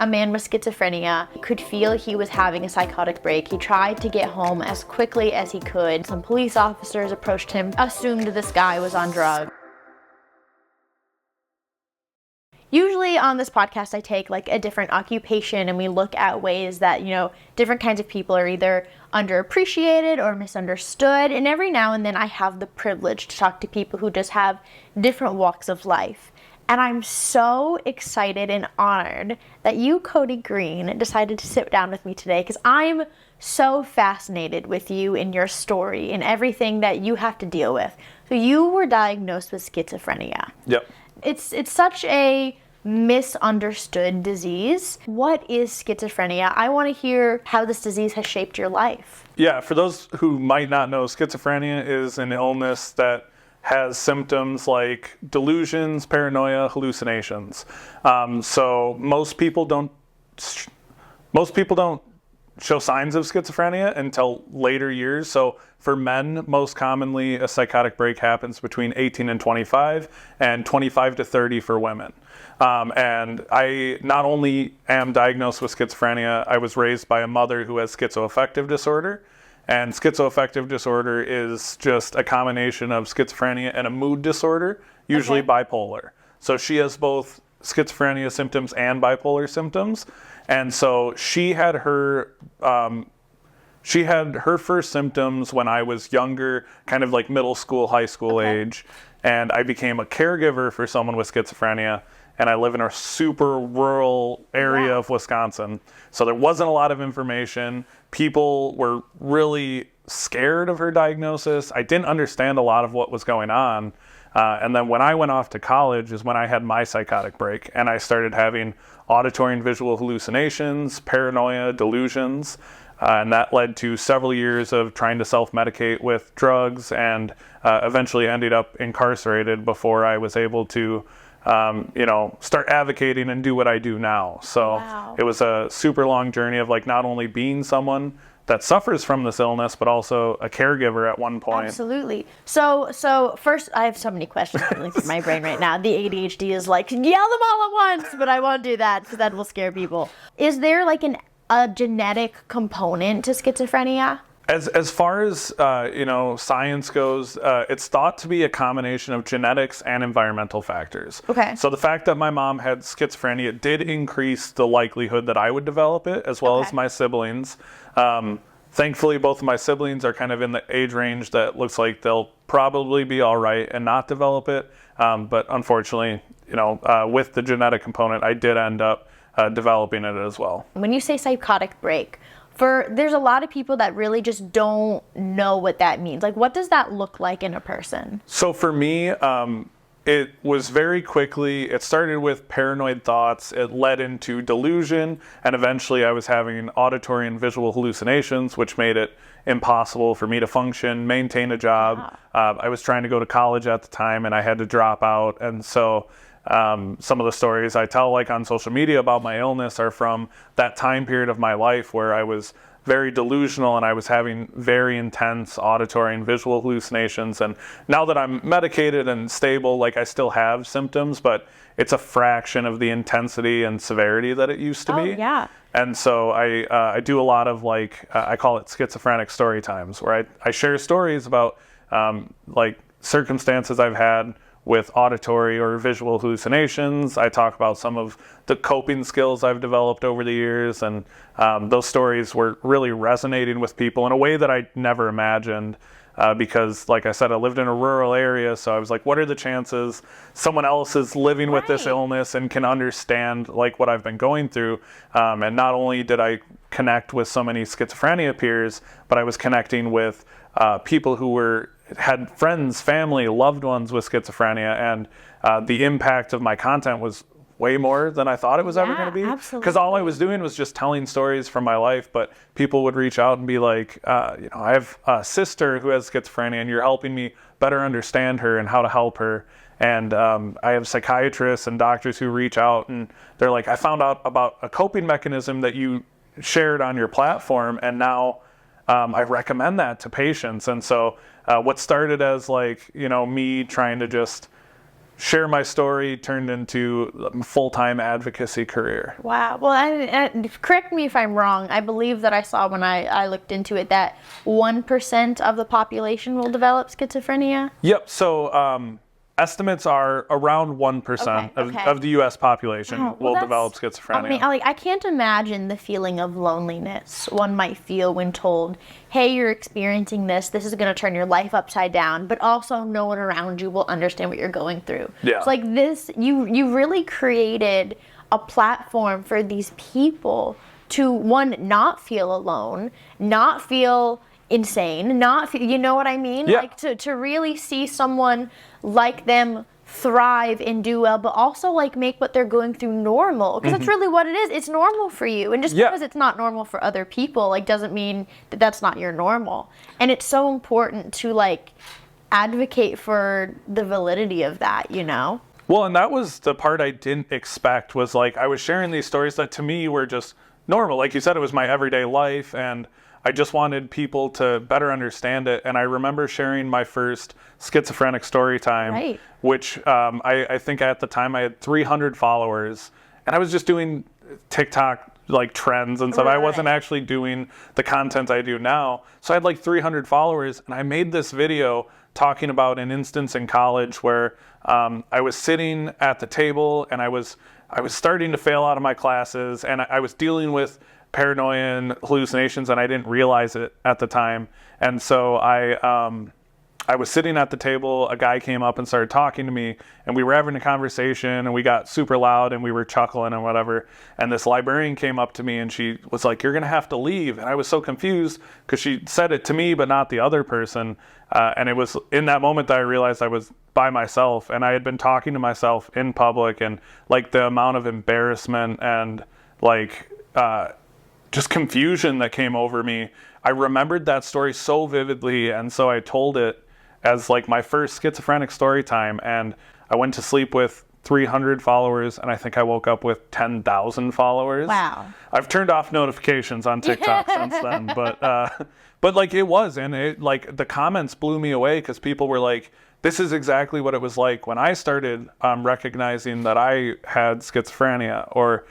A man with schizophrenia could feel he was having a psychotic break. He tried to get home as quickly as he could. Some police officers approached him, assumed this guy was on drugs. Usually on this podcast, I take like a different occupation and we look at ways that, different kinds of people are either underappreciated or misunderstood. And every now and then I have the privilege to talk to people who just have different walks of life. And I'm so excited and honored that you, Kody Green, decided to sit down with me today because I'm so fascinated with you and your story and everything that you have to deal with. So you were diagnosed with schizophrenia. Yep. It's such a misunderstood disease. What is schizophrenia? I want to hear how this disease has shaped your life. Yeah, for those who might not know, schizophrenia is an illness that has symptoms like delusions, paranoia, hallucinations. So most people don't show signs of schizophrenia until later years. So for men, most commonly a psychotic break happens between 18 and 25 and 25 to 30 for women. And I not only am diagnosed with schizophrenia, I was raised by a mother who has schizoaffective disorder. And schizoaffective disorder is just a combination of schizophrenia and a mood disorder, usually bipolar. So she has both schizophrenia symptoms and bipolar symptoms. And so she had her first symptoms when I was younger, kind of like middle school, high school age. And I became a caregiver for someone with schizophrenia. And I live in a super rural area of Wisconsin. So there wasn't a lot of information. People were really scared of her diagnosis. I didn't understand a lot of what was going on. And then when I went off to college is when I had my psychotic break. And I started having auditory and visual hallucinations, paranoia, delusions. And that led to several years of trying to self-medicate with drugs and eventually ended up incarcerated before I was able to start advocating and do what I do now. So It was a super long journey of like not only being someone that suffers from this illness, but also a caregiver at one point. Absolutely. So first, I have so many questions going through my brain right now. The ADHD is like, yell them all at once, but I won't do that because that will scare people. Is there like a genetic component to schizophrenia? As far as science goes, it's thought to be a combination of genetics and environmental factors. Okay. So the fact that my mom had schizophrenia did increase the likelihood that I would develop it, as well as my siblings. Thankfully, both of my siblings are kind of in the age range that looks like they'll probably be all right and not develop it. But unfortunately, with the genetic component, I did end up developing it as well. When you say psychotic break, there's a lot of people that really just don't know what that means. Like, what does that look like in a person? So for me, it was very quickly, it started with paranoid thoughts, it led into delusion, and eventually I was having auditory and visual hallucinations, which made it impossible for me to function, maintain a job. I was trying to go to college at the time and I had to drop out. And so some of the stories I tell like on social media about my illness are from that time period of my life where I was very delusional and I was having very intense auditory and visual hallucinations. And now that I'm medicated and stable, like I still have symptoms, but it's a fraction of the intensity and severity that it used to be. Yeah. And so I do a lot of I call it schizophrenic story times, where I share stories about circumstances I've had with auditory or visual hallucinations. I talk about some of the coping skills I've developed over the years, and those stories were really resonating with people in a way that I never imagined because, like I said, I lived in a rural area, so I was like, what are the chances someone else is living with this illness and can understand what I've been going through? And not only did I connect with so many schizophrenia peers, but I was connecting with people who had friends, family, loved ones with schizophrenia, and the impact of my content was way more than I thought it was ever going to be. Because all I was doing was just telling stories from my life, but people would reach out and be like, I have a sister who has schizophrenia and you're helping me better understand her and how to help her. And I have psychiatrists and doctors who reach out and they're like, I found out about a coping mechanism that you shared on your platform, and now I recommend that to patients. And so what started as me trying to just share my story turned into a full-time advocacy career. Wow. Well, correct me if I'm wrong. I believe that I saw when I looked into it that 1% of the population will develop schizophrenia. Yep. So estimates are around 1% of the U.S. population will develop schizophrenia. I can't imagine the feeling of loneliness one might feel when told, hey, you're experiencing this. This is going to turn your life upside down, but also no one around you will understand what you're going through. Yeah. It's like this, you really created a platform for these people to, one, not feel alone, not feel insane, not feel, you know what I mean? Yeah. Like to really see someone like them thrive and do well, but also like make what they're going through normal, because that's really what it is. It's normal for you, and just because it's not normal for other people, like, doesn't mean that that's not your normal. And it's so important to like advocate for the validity of that, you know? Well, and that was the part I didn't expect, was like I was sharing these stories that to me were just normal. Like you said, it was my everyday life, and I just wanted people to better understand it. And I remember sharing my first schizophrenic story time, which I think at the time I had 300 followers, and I was just doing TikTok like trends and stuff. I wasn't actually doing the content I do now. So I had like 300 followers, and I made this video talking about an instance in college where I was sitting at the table, and I was starting to fail out of my classes, and I was dealing with paranoia and hallucinations, and I didn't realize it at the time. And so I was sitting at the table, a guy came up and started talking to me, and we were having a conversation, and we got super loud, and we were chuckling and whatever. And this librarian came up to me, and she was like, "You're going to have to leave." And I was so confused because she said it to me, but not the other person. And it was in that moment that I realized I was by myself, and I had been talking to myself in public, and like the amount of embarrassment and like, just confusion that came over me. I remembered that story so vividly, and so I told it as like my first schizophrenic story time, and I went to sleep with 300 followers, and I think I woke up with 10,000 followers. Wow. I've turned off notifications on TikTok since then, but like it was, and it like the comments blew me away, because people were like, this is exactly what it was like when I started recognizing that I had schizophrenia, or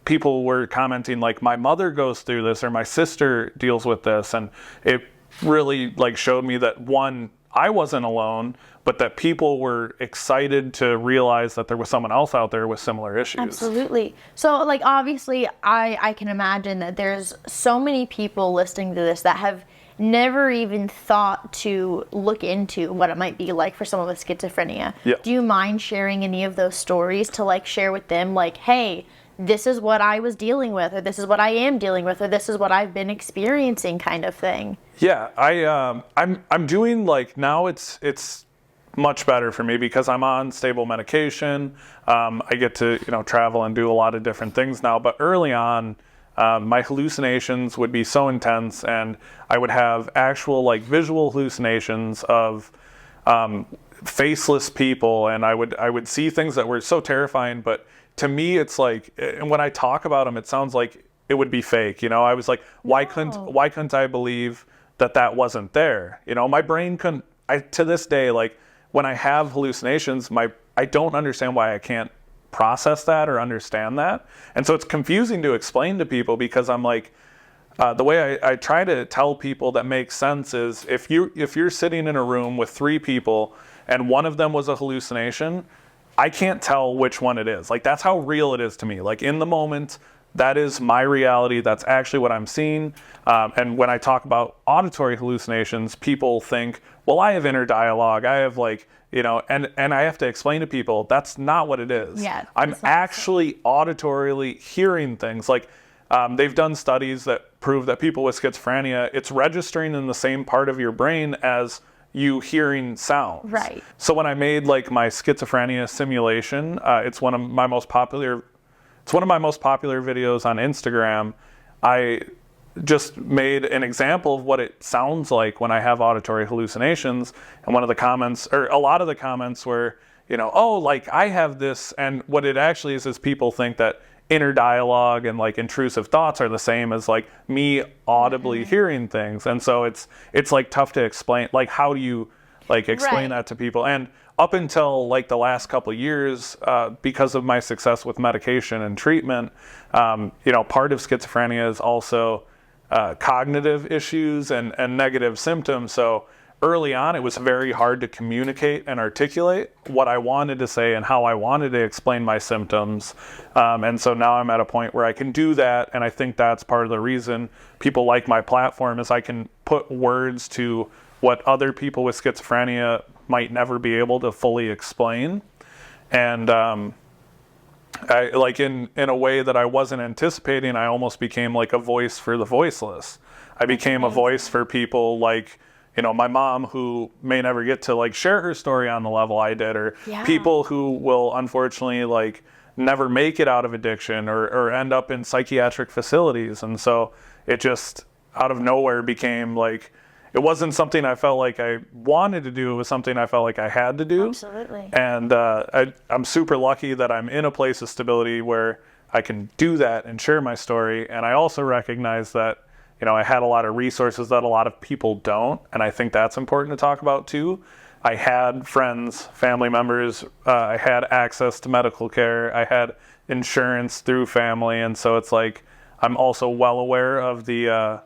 people were commenting like, my mother goes through this, or my sister deals with this. And it really like showed me that, one, I wasn't alone, but that people were excited to realize that there was someone else out there with similar issues. Absolutely. So like, obviously I can imagine that there's so many people listening to this that have never even thought to look into what it might be like for someone with schizophrenia. Yeah. Do you mind sharing any of those stories to like share with them, like, hey, this is what I was dealing with, or this is what I am dealing with, or this is what I've been experiencing, kind of thing? Yeah, I'm doing like, now it's much better for me because I'm on stable medication. I get to travel and do a lot of different things now. But early on, my hallucinations would be so intense, and I would have actual like visual hallucinations of faceless people, and I would see things that were so terrifying. But to me, it's like, and when I talk about them, it sounds like it would be fake. I was like, why couldn't I believe that wasn't there? My brain couldn't. To this day, like when I have hallucinations, I don't understand why I can't process that or understand that. And so it's confusing to explain to people, because I'm like, the way I try to tell people that makes sense is, if you're sitting in a room with 3 people and one of them was a hallucination, I can't tell which one it is. Like, that's how real it is to me. Like, in the moment, that is my reality. That's actually what I'm seeing. And when I talk about auditory hallucinations, people think, well, I have inner dialogue. I have like, and I have to explain to people, that's not what it is. Yeah, I'm actually auditorily hearing things. Like, they've done studies that prove that people with schizophrenia, it's registering in the same part of your brain as you hearing sounds. Right. So when I made like my schizophrenia simulation, it's one of my most popular videos on Instagram. I just made an example of what it sounds like when I have auditory hallucinations, and a lot of the comments were, oh, like I have this, and what it actually is people think that inner dialogue and like intrusive thoughts are the same as like me audibly hearing things. And so it's like tough to explain, like how do you like explain that to people? And up until like the last couple of years, because of my success with medication and treatment, part of schizophrenia is also cognitive issues and negative symptoms. So early on, it was very hard to communicate and articulate what I wanted to say and how I wanted to explain my symptoms. And so now I'm at a point where I can do that. And I think that's part of the reason people like my platform is I can put words to what other people with schizophrenia might never be able to fully explain. And I, like in a way that I wasn't anticipating, I almost became like a voice for the voiceless. I became a voice for people like, my mom, who may never get to like share her story on the level I did, or people who will unfortunately like never make it out of addiction or end up in psychiatric facilities. And so it just out of nowhere became like, it wasn't something I felt like I wanted to do. It was something I felt like I had to do. Absolutely. And I'm super lucky that I'm in a place of stability where I can do that and share my story. And I also recognize that, I had a lot of resources that a lot of people don't. And I think that's important to talk about too. I had friends, family members. I had access to medical care. I had insurance through family. And so it's like, I'm also well aware of the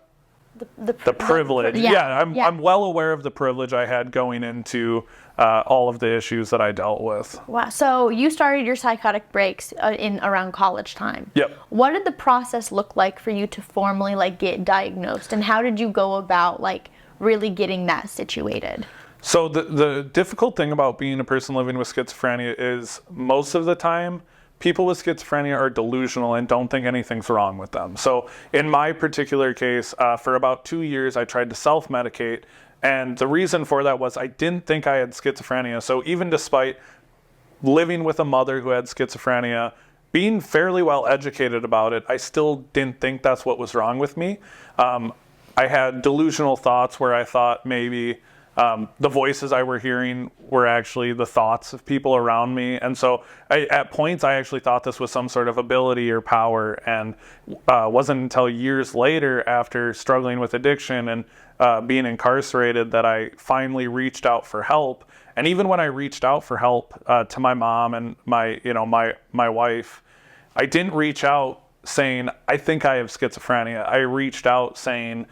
privilege. I'm well aware of the privilege I had going into all of the issues that I dealt with. Wow. So you started your psychotic breaks in around college time. Yep. What did the process look like for you to formally like get diagnosed, and how did you go about like really getting that situated? So the difficult thing about being a person living with schizophrenia is most of the time people with schizophrenia are delusional and don't think anything's wrong with them. So in my particular case, for about 2 years, I tried to self-medicate. And the reason for that was I didn't think I had schizophrenia. So even despite living with a mother who had schizophrenia, being fairly well educated about it, I still didn't think that's what was wrong with me. I had delusional thoughts where I thought maybe the voices I were hearing were actually the thoughts of people around me. And so at points, I actually thought this was some sort of ability or power. And wasn't until years later, after struggling with addiction and being incarcerated, that I finally reached out for help. And even when I reached out for help to my mom and my wife, I didn't reach out saying, I think I have schizophrenia. I reached out saying,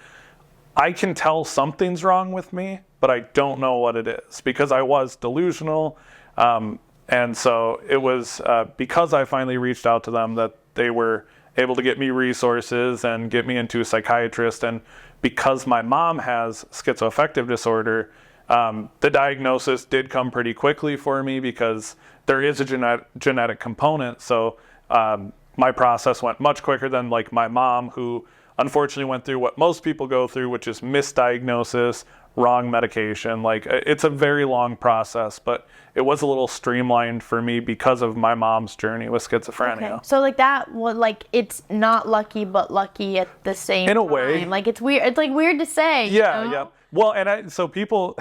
I can tell something's wrong with me, but I don't know what it is, because I was delusional. And so it was because I finally reached out to them that they were able to get me resources and get me into a psychiatrist. And because my mom has schizoaffective disorder, the diagnosis did come pretty quickly for me because there is a genetic component. So my process went much quicker than like my mom, who unfortunately went through what most people go through, which is misdiagnosis, wrong medication. Like, it's a very long process, but it was a little streamlined for me because of my mom's journey with schizophrenia. Okay. So like that, well, like it's not lucky, but lucky at the same time. In a way. Like it's weird. It's like weird to say. Yeah, yeah. Well, and so people,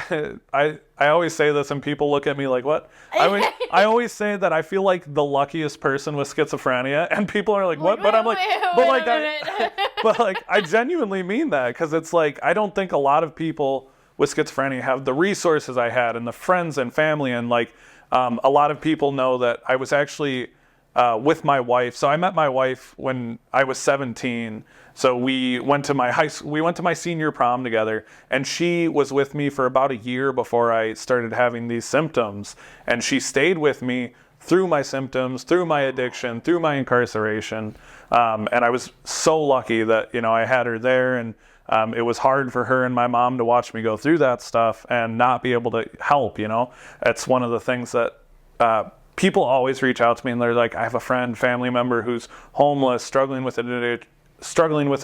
I always say this and people look at me like, what? I always say that I feel like the luckiest person with schizophrenia, and people are like, what? But I'm like, but like, I genuinely mean that, because it's like, I don't think a lot of people with schizophrenia have the resources I had and the friends and family. And like, a lot of people know that I was actually with my wife. So I met my wife when I was 17. So we went to my senior prom together, and she was with me for about a year before I started having these symptoms. And she stayed with me through my symptoms, through my addiction, through my incarceration. And I was so lucky that, I had her there, and it was hard for her and my mom to watch me go through that stuff and not be able to help. It's one of the things that people always reach out to me, and they're like, I have a friend, family member who's homeless, struggling with an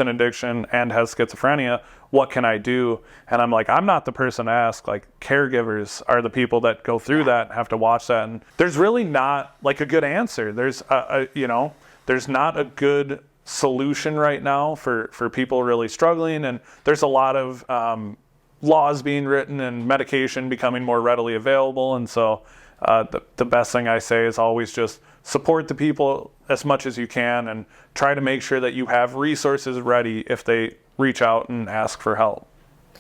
addiction and has schizophrenia. What can I do? And I'm like, I'm not the person to ask. Like, caregivers are the people that go through that and have to watch that. And there's really not like a good answer. There's there's not a good solution right now for people really struggling. And there's a lot of laws being written and medication becoming more readily available. And so the best thing I say is always just support the people as much as you can, and try to make sure that you have resources ready if they reach out and ask for help.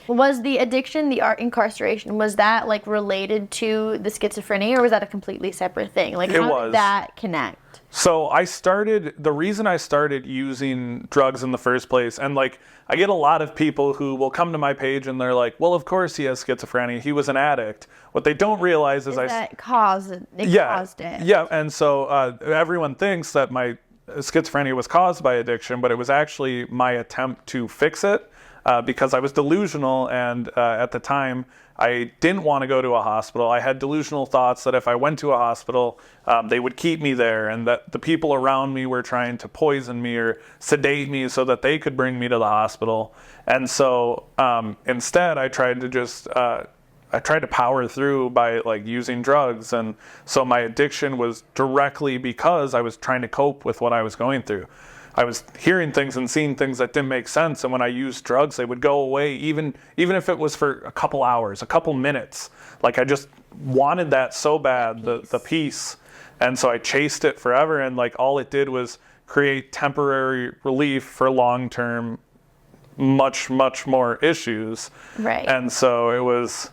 Was the addiction, the art incarceration, was that like related to the schizophrenia, or was that a completely separate thing? Like, how did that connect? So the reason I started using drugs in the first place, and like I get a lot of people who will come to my page and they're like, well, of course he has schizophrenia. He was an addict. What they don't realize is that caused it. Yeah, and so everyone thinks that my schizophrenia was caused by addiction, but it was actually my attempt to fix it. Because I was delusional, and at the time I didn't want to go to a hospital. I had delusional thoughts that if I went to a hospital, they would keep me there, and that the people around me were trying to poison me or sedate me so that they could bring me to the hospital. And so instead, I tried to power through by like using drugs, and so my addiction was directly because I was trying to cope with what I was going through. I was hearing things and seeing things that didn't make sense, and when I used drugs, they would go away, even if it was for a couple hours, a couple minutes. Like I just wanted that so bad, the peace, and so I chased it forever, and like all it did was create temporary relief for long-term, much more issues. Right. And so it was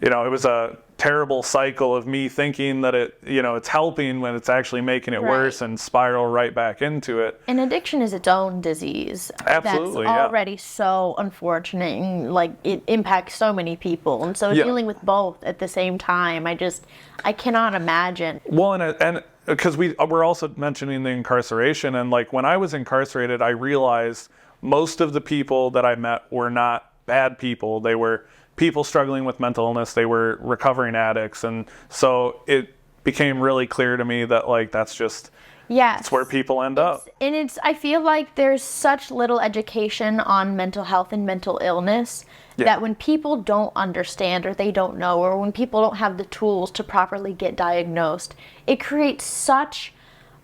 a terrible cycle of me thinking that it's helping when it's actually making it worse, and spiral right back into it. And addiction is its own disease. Absolutely, that's already so unfortunate, and like it impacts so many people. And so dealing with both at the same time, I cannot imagine. Well, and because we're also mentioning the incarceration, and like when I was incarcerated, I realized most of the people that I met were not bad people. They were people struggling with mental illness. They were recovering addicts, and so it became really clear to me that like that's where people end up. And I feel like there's such little education on mental health and mental illness that when people don't understand, or they don't know, or when people don't have the tools to properly get diagnosed, it creates such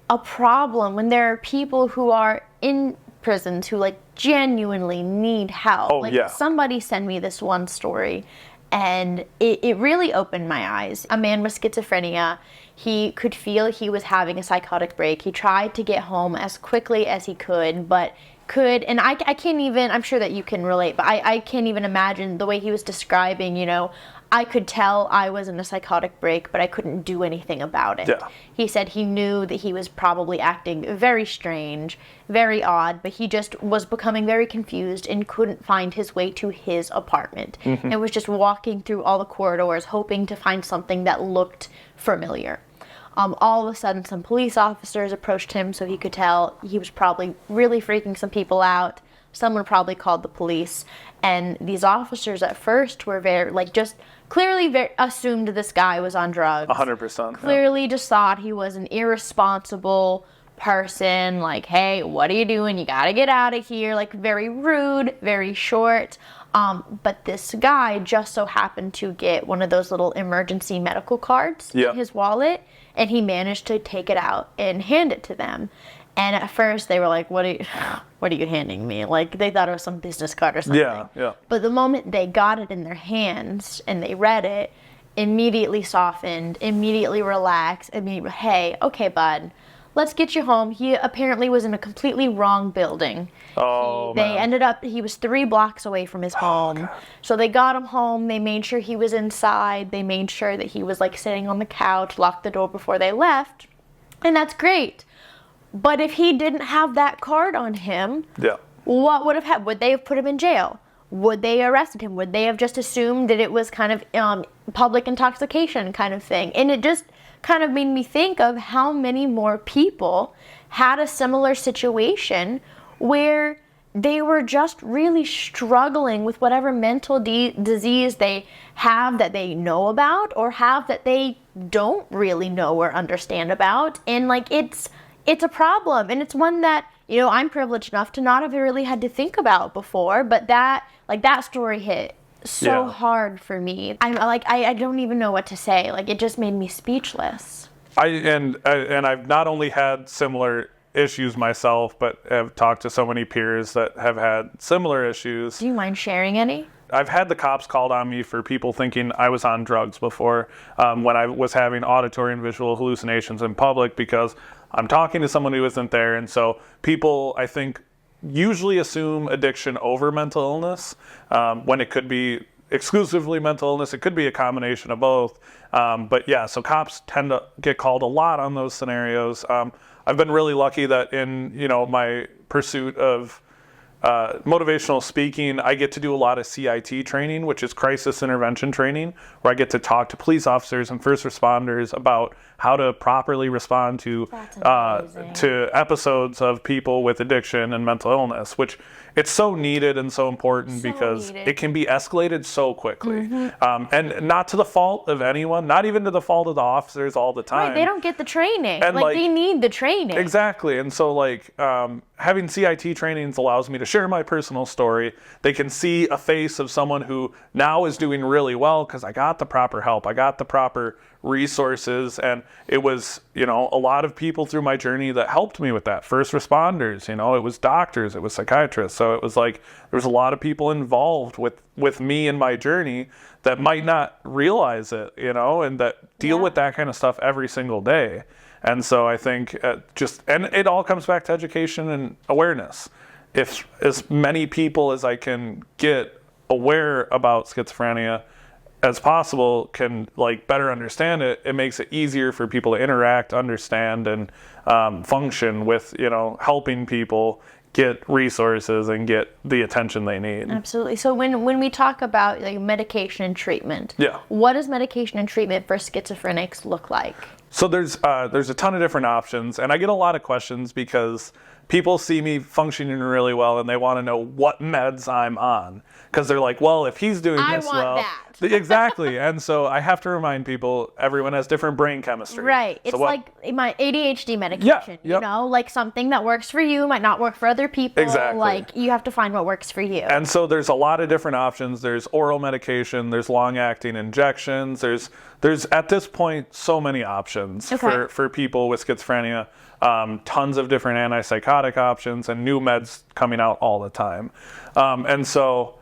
a problem when there are people who are in prisons who like genuinely need help. Somebody sent me this one story, and it really opened my eyes. A man with schizophrenia, he could feel he was having a psychotic break. He tried to get home as quickly as he could, and I can't even, I'm sure that you can relate, but I can't even imagine the way he was describing, I could tell I was in a psychotic break, but I couldn't do anything about it. Yeah. He said he knew that he was probably acting very strange, very odd, but he just was becoming very confused and couldn't find his way to his apartment. Mm-hmm. And was just walking through all the corridors, hoping to find something that looked familiar. All of a sudden, some police officers approached him, so he could tell he was probably really freaking some people out. Someone probably called the police, and these officers at first were clearly assumed this guy was on drugs. 100%. Clearly just thought he was an irresponsible person, like, hey, what are you doing? You gotta get out of here. Like, very rude, very short. But this guy just so happened to get one of those little emergency medical cards in his wallet, and he managed to take it out and hand it to them. And at first they were like, what are you handing me? Like, they thought it was some business card or something. Yeah. But the moment they got it in their hands and they read it, immediately softened, immediately relaxed, hey, okay, bud, let's get you home. He apparently was in a completely wrong building. He was 3 blocks away from his home. God. So they got him home. They made sure he was inside. They made sure that he was like sitting on the couch, locked the door before they left. And that's great. But if he didn't have that card on him, what would have happened? Would they have put him in jail? Would they arrested him? Would they have just assumed that it was kind of public intoxication kind of thing? And it just kind of made me think of how many more people had a similar situation where they were just really struggling with whatever mental disease they have that they know about, or have that they don't really know or understand about. And like it's a problem, and it's one that, I'm privileged enough to not have really had to think about before, but that story hit so hard for me. I don't even know what to say. Like, it just made me speechless. And I've not only had similar issues myself, but have talked to so many peers that have had similar issues. Do you mind sharing any? I've had the cops called on me for people thinking I was on drugs before, when I was having auditory and visual hallucinations in public, because I'm talking to someone who isn't there. And so people, I think, usually assume addiction over mental illness, when it could be exclusively mental illness. It could be a combination of both. But yeah, so cops tend to get called a lot on those scenarios. I've been really lucky that in, my pursuit of motivational speaking, I get to do a lot of CIT training, which is crisis intervention training, where I get to talk to police officers and first responders about how to properly respond to episodes of people with addiction and mental illness, which it's so needed and so important because it can be escalated so quickly. And not to the fault of anyone, not even to the fault of the officers all the time. Right, they don't get the training. And they need the training. Exactly. And so having CIT trainings allows me to share my personal story. They can see a face of someone who now is doing really well because I got the proper help. I got the proper resources, and it was, a lot of people through my journey that helped me with that. First responders, it was doctors, it was psychiatrists. So it was like there was a lot of people involved with me in my journey that might not realize it, and that deal with that kind of stuff every single day. And so I think and it all comes back to education and awareness. If as many people as I can get aware about schizophrenia as possible can better understand it, it makes it easier for people to interact, understand, and function with, helping people get resources and get the attention they need. Absolutely. So when we talk about medication and treatment, what does medication and treatment for schizophrenics look like? So there's a ton of different options, and I get a lot of questions because people see me functioning really well and they want to know what meds I'm on, because they're like, well, if he's doing this well, that. Exactly. And so I have to remind people, everyone has different brain chemistry. Right. It's like my ADHD medication. Something that works for you might not work for other people. Exactly. You have to find what works for you. And so there's a lot of different options. There's oral medication, there's long-acting injections, there's at this point so many options for people with schizophrenia. Tons of different antipsychotic options and new meds coming out all the time. And so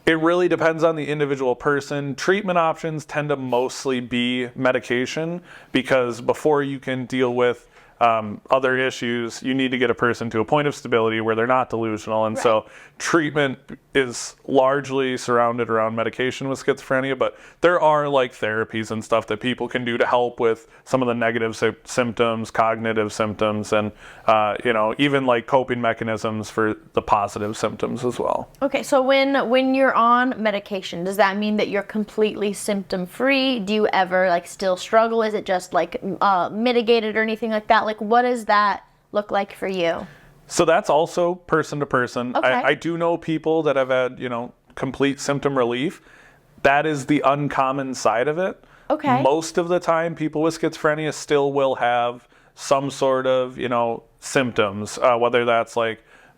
it really depends on the individual person. Treatment options tend to mostly be medication, because before you can deal with other issues, you need to get a person to a point of stability where they're not delusional. And so treatment is largely surrounded around medication with schizophrenia, but there are therapies and stuff that people can do to help with some of the negative symptoms, cognitive symptoms, and even coping mechanisms for the positive symptoms as well. Okay, so when you're on medication, does that mean that you're completely symptom free? Do you ever still struggle? Is it just mitigated or anything like that? What does that look like for you? So that's also person to person. Okay. I do know people that have had, complete symptom relief. That is the uncommon side of it. Okay. Most of the time, people with schizophrenia still will have some sort of, symptoms, whether that's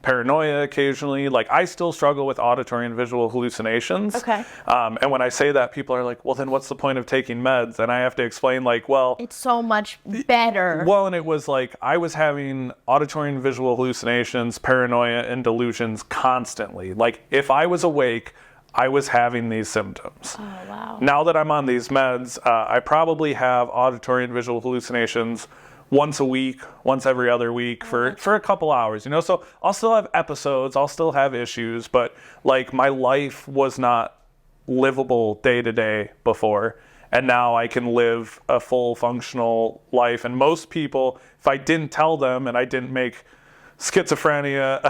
paranoia occasionally. I still struggle with auditory and visual hallucinations. Okay. And when I say that, people are like, well, then what's the point of taking meds? And I have to explain well, it's so much better. Well, and it was I was having auditory and visual hallucinations, paranoia, and delusions constantly. If I was awake, I was having these symptoms. Oh, wow. Now that I'm on these meds, I probably have auditory and visual hallucinations once a week, once every other week for a couple hours, so I'll still have episodes, I'll still have issues, but my life was not livable day to day before, and now I can live a full functional life. And most people, if I didn't tell them and I didn't make schizophrenia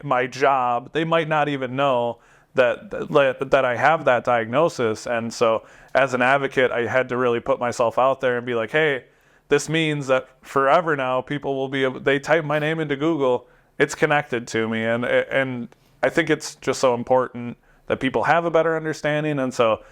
my job, they might not even know that I have that diagnosis. And so as an advocate, I had to really put myself out there and be like, hey, this means that forever now, people will be able, they type my name into Google, it's connected to me. And I think it's just so important that people have a better understanding. And so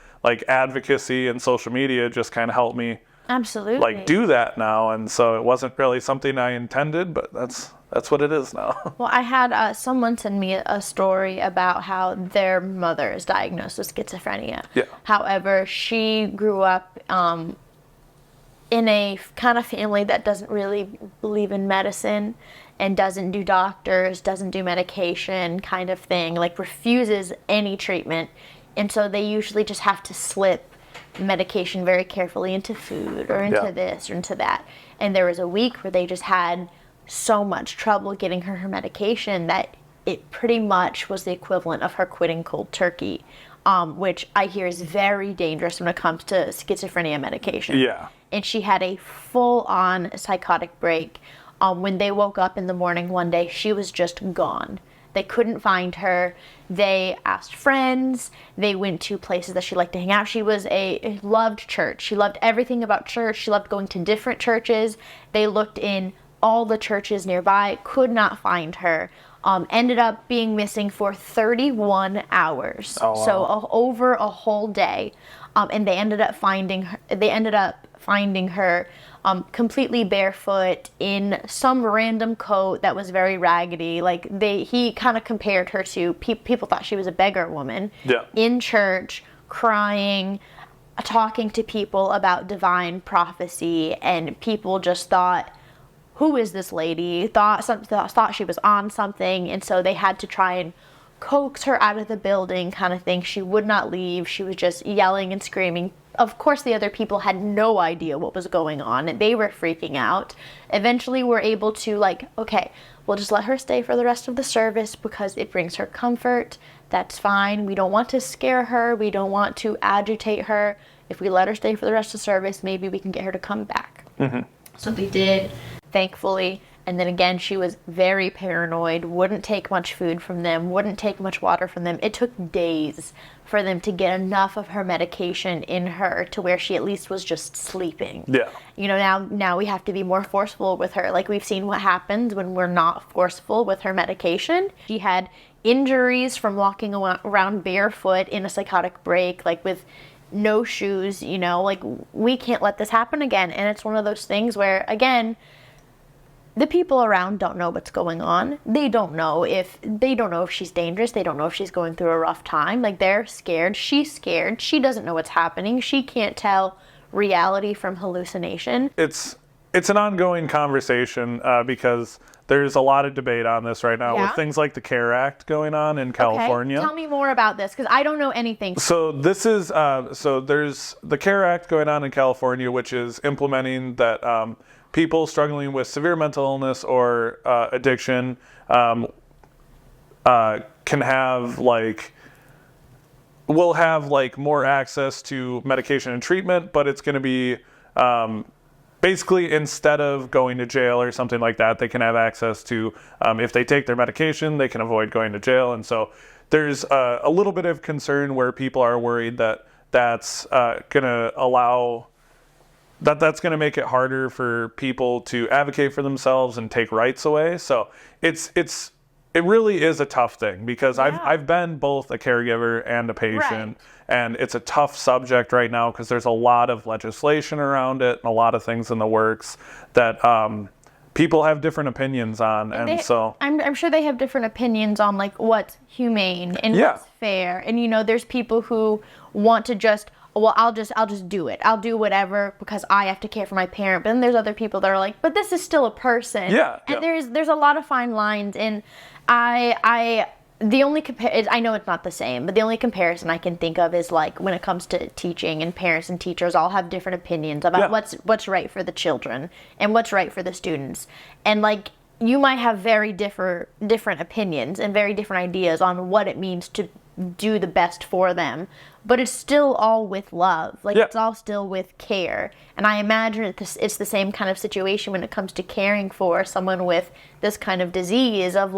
advocacy and social media just kind of helped me absolutely do that now. And so it wasn't really something I intended, but that's what it is now. Well, I had someone send me a story about how their mother is diagnosed with schizophrenia. Yeah. However, she grew up in a kind of family that doesn't really believe in medicine and doesn't do doctors, doesn't do medication kind of thing, refuses any treatment. And so they usually just have to slip medication very carefully into food or into this or into that. And there was a week where they just had so much trouble getting her medication that it pretty much was the equivalent of her quitting cold turkey, which I hear is very dangerous when it comes to schizophrenia medication. Yeah. And she had a full-on psychotic break. When they woke up in the morning one day, she was just gone. They couldn't find her. They asked friends. They went to places that she liked to hang out. She loved church. She loved everything about church. She loved going to different churches. They looked in all the churches nearby, could not find her. Ended up being missing for 31 hours. Oh, wow. So over a whole day. And they ended up finding her completely barefoot in some random coat that was very raggedy. Like he kind of compared her to people thought she was a beggar woman. Yeah. In church, crying, talking to people about divine prophecy, and people just thought, who is this lady? Thought she was on something, and so they had to try and coax her out of the building, kind of thing. She would not leave. She was just yelling and screaming. Of course, the other people had no idea what was going on, and they were freaking out. Eventually, we're able to, okay, we'll just let her stay for the rest of the service because it brings her comfort. That's fine. We don't want to scare her. We don't want to agitate her. If we let her stay for the rest of the service, maybe we can get her to come back. Mm-hmm. So they did, thankfully. And then again, she was very paranoid, wouldn't take much food from them, wouldn't take much water from them. It took days for them to get enough of her medication in her to where she at least was just sleeping. Yeah. Now we have to be more forceful with her. Like, we've seen what happens when we're not forceful with her medication. She had injuries from walking around barefoot in a psychotic break, like with no shoes, we can't let this happen again. And it's one of those things where, again, the people around don't know what's going on. They don't know if she's dangerous. They don't know if she's going through a rough time. Like, they're scared. She's scared. She doesn't know what's happening. She can't tell reality from hallucination. It's an ongoing conversation because there's a lot of debate on this right now with things like the CARE Act going on in California. Okay. Tell me more about this, because I don't know anything. So this is there's the CARE Act going on in California, which is implementing that people struggling with severe mental illness or addiction can have will have more access to medication and treatment, but it's going to be basically, instead of going to jail or something like that, they can have access to, if they take their medication, they can avoid going to jail. And so there's a little bit of concern where people are worried that that's going to that's going to make it harder for people to advocate for themselves and take rights away. So it really is a tough thing because I've been both a caregiver and a patient, and it's a tough subject right now because there's a lot of legislation around it and a lot of things in the works that people have different opinions on, and so I'm sure they have different opinions on what's humane and what's fair, and there's people who want to just, well, I'll just do it. I'll do whatever because I have to care for my parent. But then there's other people that are like, but this is still a person. Yeah. And there's a lot of fine lines, and the only I know it's not the same, but the only comparison I can think of is when it comes to teaching, and parents and teachers all have different opinions about what's right for the children and what's right for the students. And you might have very different opinions and very different ideas on what it means to do the best for them, but it's still all with love. It's all still with care. And I imagine it's the same kind of situation when it comes to caring for someone with this kind of disease of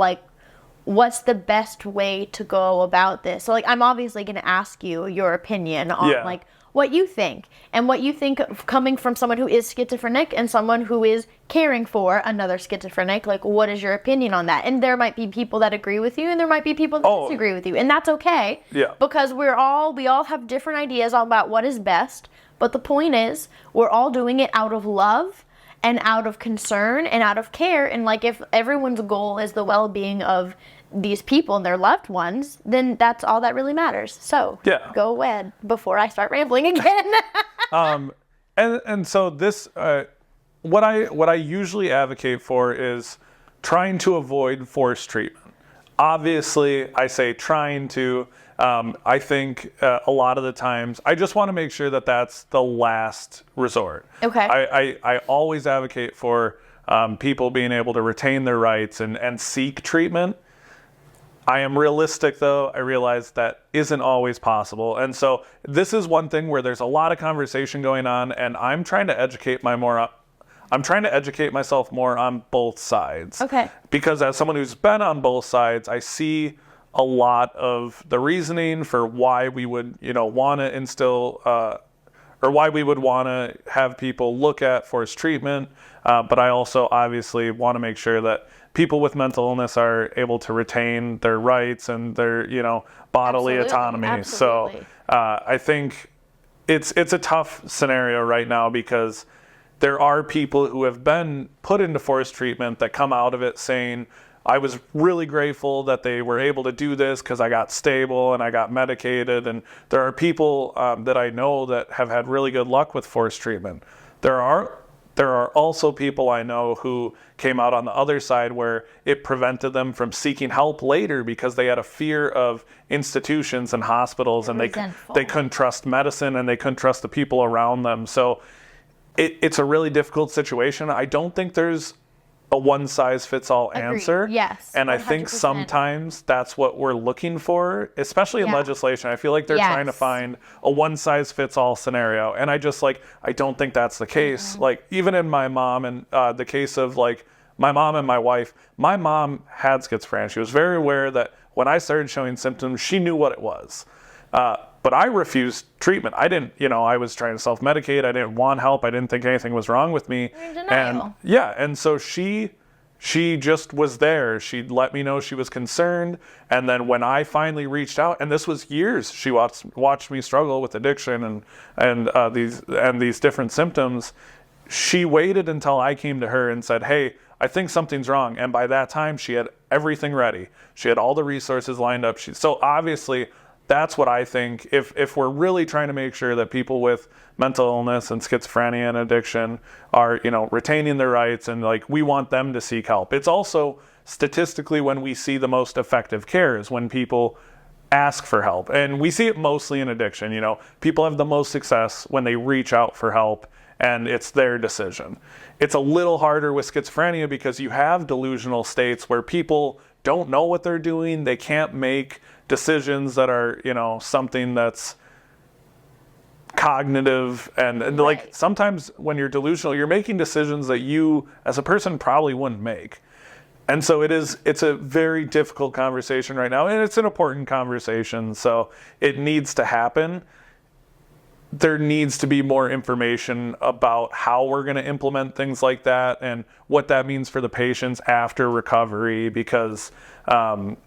what's the best way to go about this? So I'm obviously going to ask you your opinion on what you think, and what you think coming from someone who is schizophrenic and someone who is caring for another schizophrenic. What is your opinion on that? And there might be people that agree with you, and there might be people that disagree with you, and that's okay. Yeah. Because we all have different ideas about what is best. But the point is, we're all doing it out of love and out of concern and out of care. And if everyone's goal is the well-being of these people and their loved ones, then that's all that really matters. So go ahead before I start rambling again. And so this, what I usually advocate for is trying to avoid forced treatment. Obviously, I say trying to. I think a lot of the times I just want to make sure that that's the last resort. Okay. I always advocate for people being able to retain their rights and seek treatment. I am realistic, though. I realize that isn't always possible. And so this is one thing where there's a lot of conversation going on, and I'm trying to educate myself more on both sides. Okay. Because as someone who's been on both sides, I see a lot of the reasoning for why we would, want to instill or why we would want to have people look at forced treatment. But I also obviously want to make sure that people with mental illness are able to retain their rights and their, bodily autonomy. Absolutely. So I think it's a tough scenario right now because there are people who have been put into forced treatment that come out of it saying, I was really grateful that they were able to do this because I got stable and I got medicated. And there are people that I know that have had really good luck with forced treatment. There are also people I know who came out on the other side where it prevented them from seeking help later because they had a fear of institutions and hospitals, and they couldn't trust medicine and they couldn't trust the people around them. So it's a really difficult situation. I don't think there's a one-size-fits-all answer. Yes. And 100%. I think sometimes that's what we're looking for, especially in legislation. I feel like they're trying to find a one-size-fits-all scenario. And I don't think that's the case. Mm-hmm. Like, even in my mom and the case of, like, my mom and my wife, my mom had schizophrenia. She was very aware that when I started showing symptoms, she knew what it was. But I refused treatment. I didn't, I was trying to self-medicate. I didn't want help. I didn't think anything was wrong with me. You're in denial. And so she just was there. She'd let me know she was concerned. And then when I finally reached out, and this was years, she watched me struggle with addiction and these different symptoms. She waited until I came to her and said, hey, I think something's wrong. And by that time, she had everything ready. She had all the resources lined up. So obviously, that's what I think. If we're really trying to make sure that people with mental illness and schizophrenia and addiction are, retaining their rights, and like we want them to seek help. It's also statistically when we see the most effective care is when people ask for help. And we see it mostly in addiction. People have the most success when they reach out for help and it's their decision. It's a little harder with schizophrenia because you have delusional states where people don't know what they're doing. They can't make decisions that are, something that's cognitive and like sometimes when you're delusional, you're making decisions that you as a person probably wouldn't make. And so it's a very difficult conversation right now, and it's an important conversation. So it needs to happen. There needs to be more information about how we're going to implement things like that and what that means for the patients after recovery, because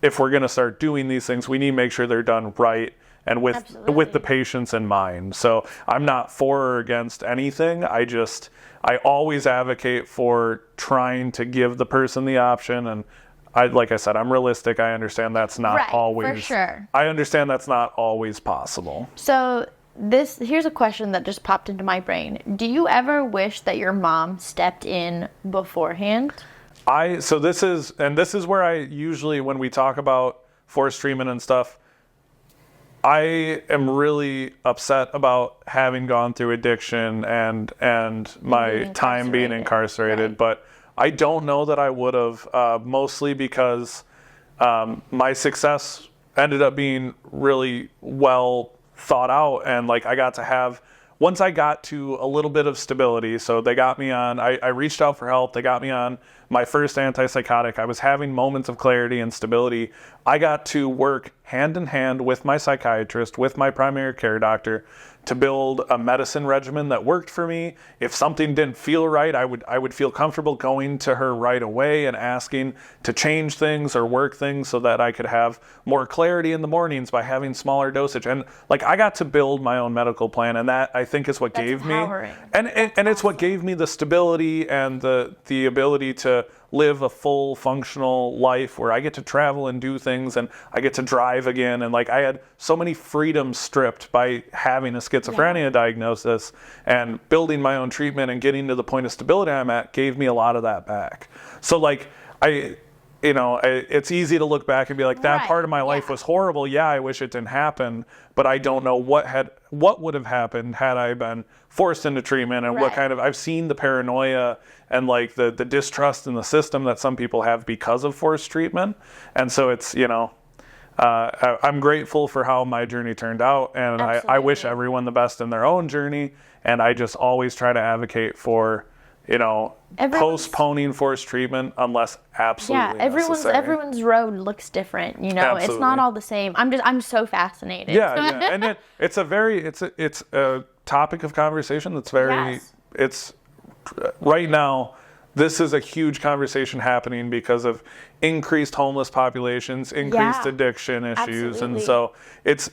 if we're going to start doing these things, we need to make sure they're done right and with the patients in mind. So I'm not for or against anything. I always advocate for trying to give the person the option. And like I said, I'm realistic. I understand that's not always. For sure. I understand that's not always possible. So here's a question that just popped into my brain. Do you ever wish that your mom stepped in beforehand? So this is where I usually, when we talk about forced treatment and stuff, I am really upset about having gone through addiction and my time being incarcerated. Right. But I don't know that I would have, mostly because my success ended up being really well thought out, and like I got to have, once I got to a little bit of stability, so they got me on, I reached out for help, they got me on my first antipsychotic, I was having moments of clarity and stability. I got to work hand in hand with my psychiatrist, with my primary care doctor, to build a medicine regimen that worked for me. If something didn't feel right, I would feel comfortable going to her right away and asking to change things or work things so that I could have more clarity in the mornings by having smaller dosage. And like I got to build my own medical plan, and that I think is what gave me, and it's what gave me the stability and the ability to live a full functional life where I get to travel and do things and I get to drive again. And like I had so many freedoms stripped by having a schizophrenia diagnosis, and building my own treatment and getting to the point of stability I'm at gave me a lot of that back. So like it's easy to look back and be like, that Right, part of my life was horrible. Yeah, I wish it didn't happen, but I don't know what would have happened had I been forced into treatment, and what kind of, I've seen the paranoia and like the distrust in the system that some people have because of forced treatment. And so it's, I'm grateful for how my journey turned out, and I wish everyone the best in their own journey. And I just always try to advocate for, postponing forced treatment unless absolutely necessary. Everyone's road looks different. Absolutely. It's not all the same. I'm so fascinated. Yeah. And it's a topic of conversation that's very, it's right now, this is a huge conversation happening because of increased homeless populations, increased addiction issues. Absolutely. And so it's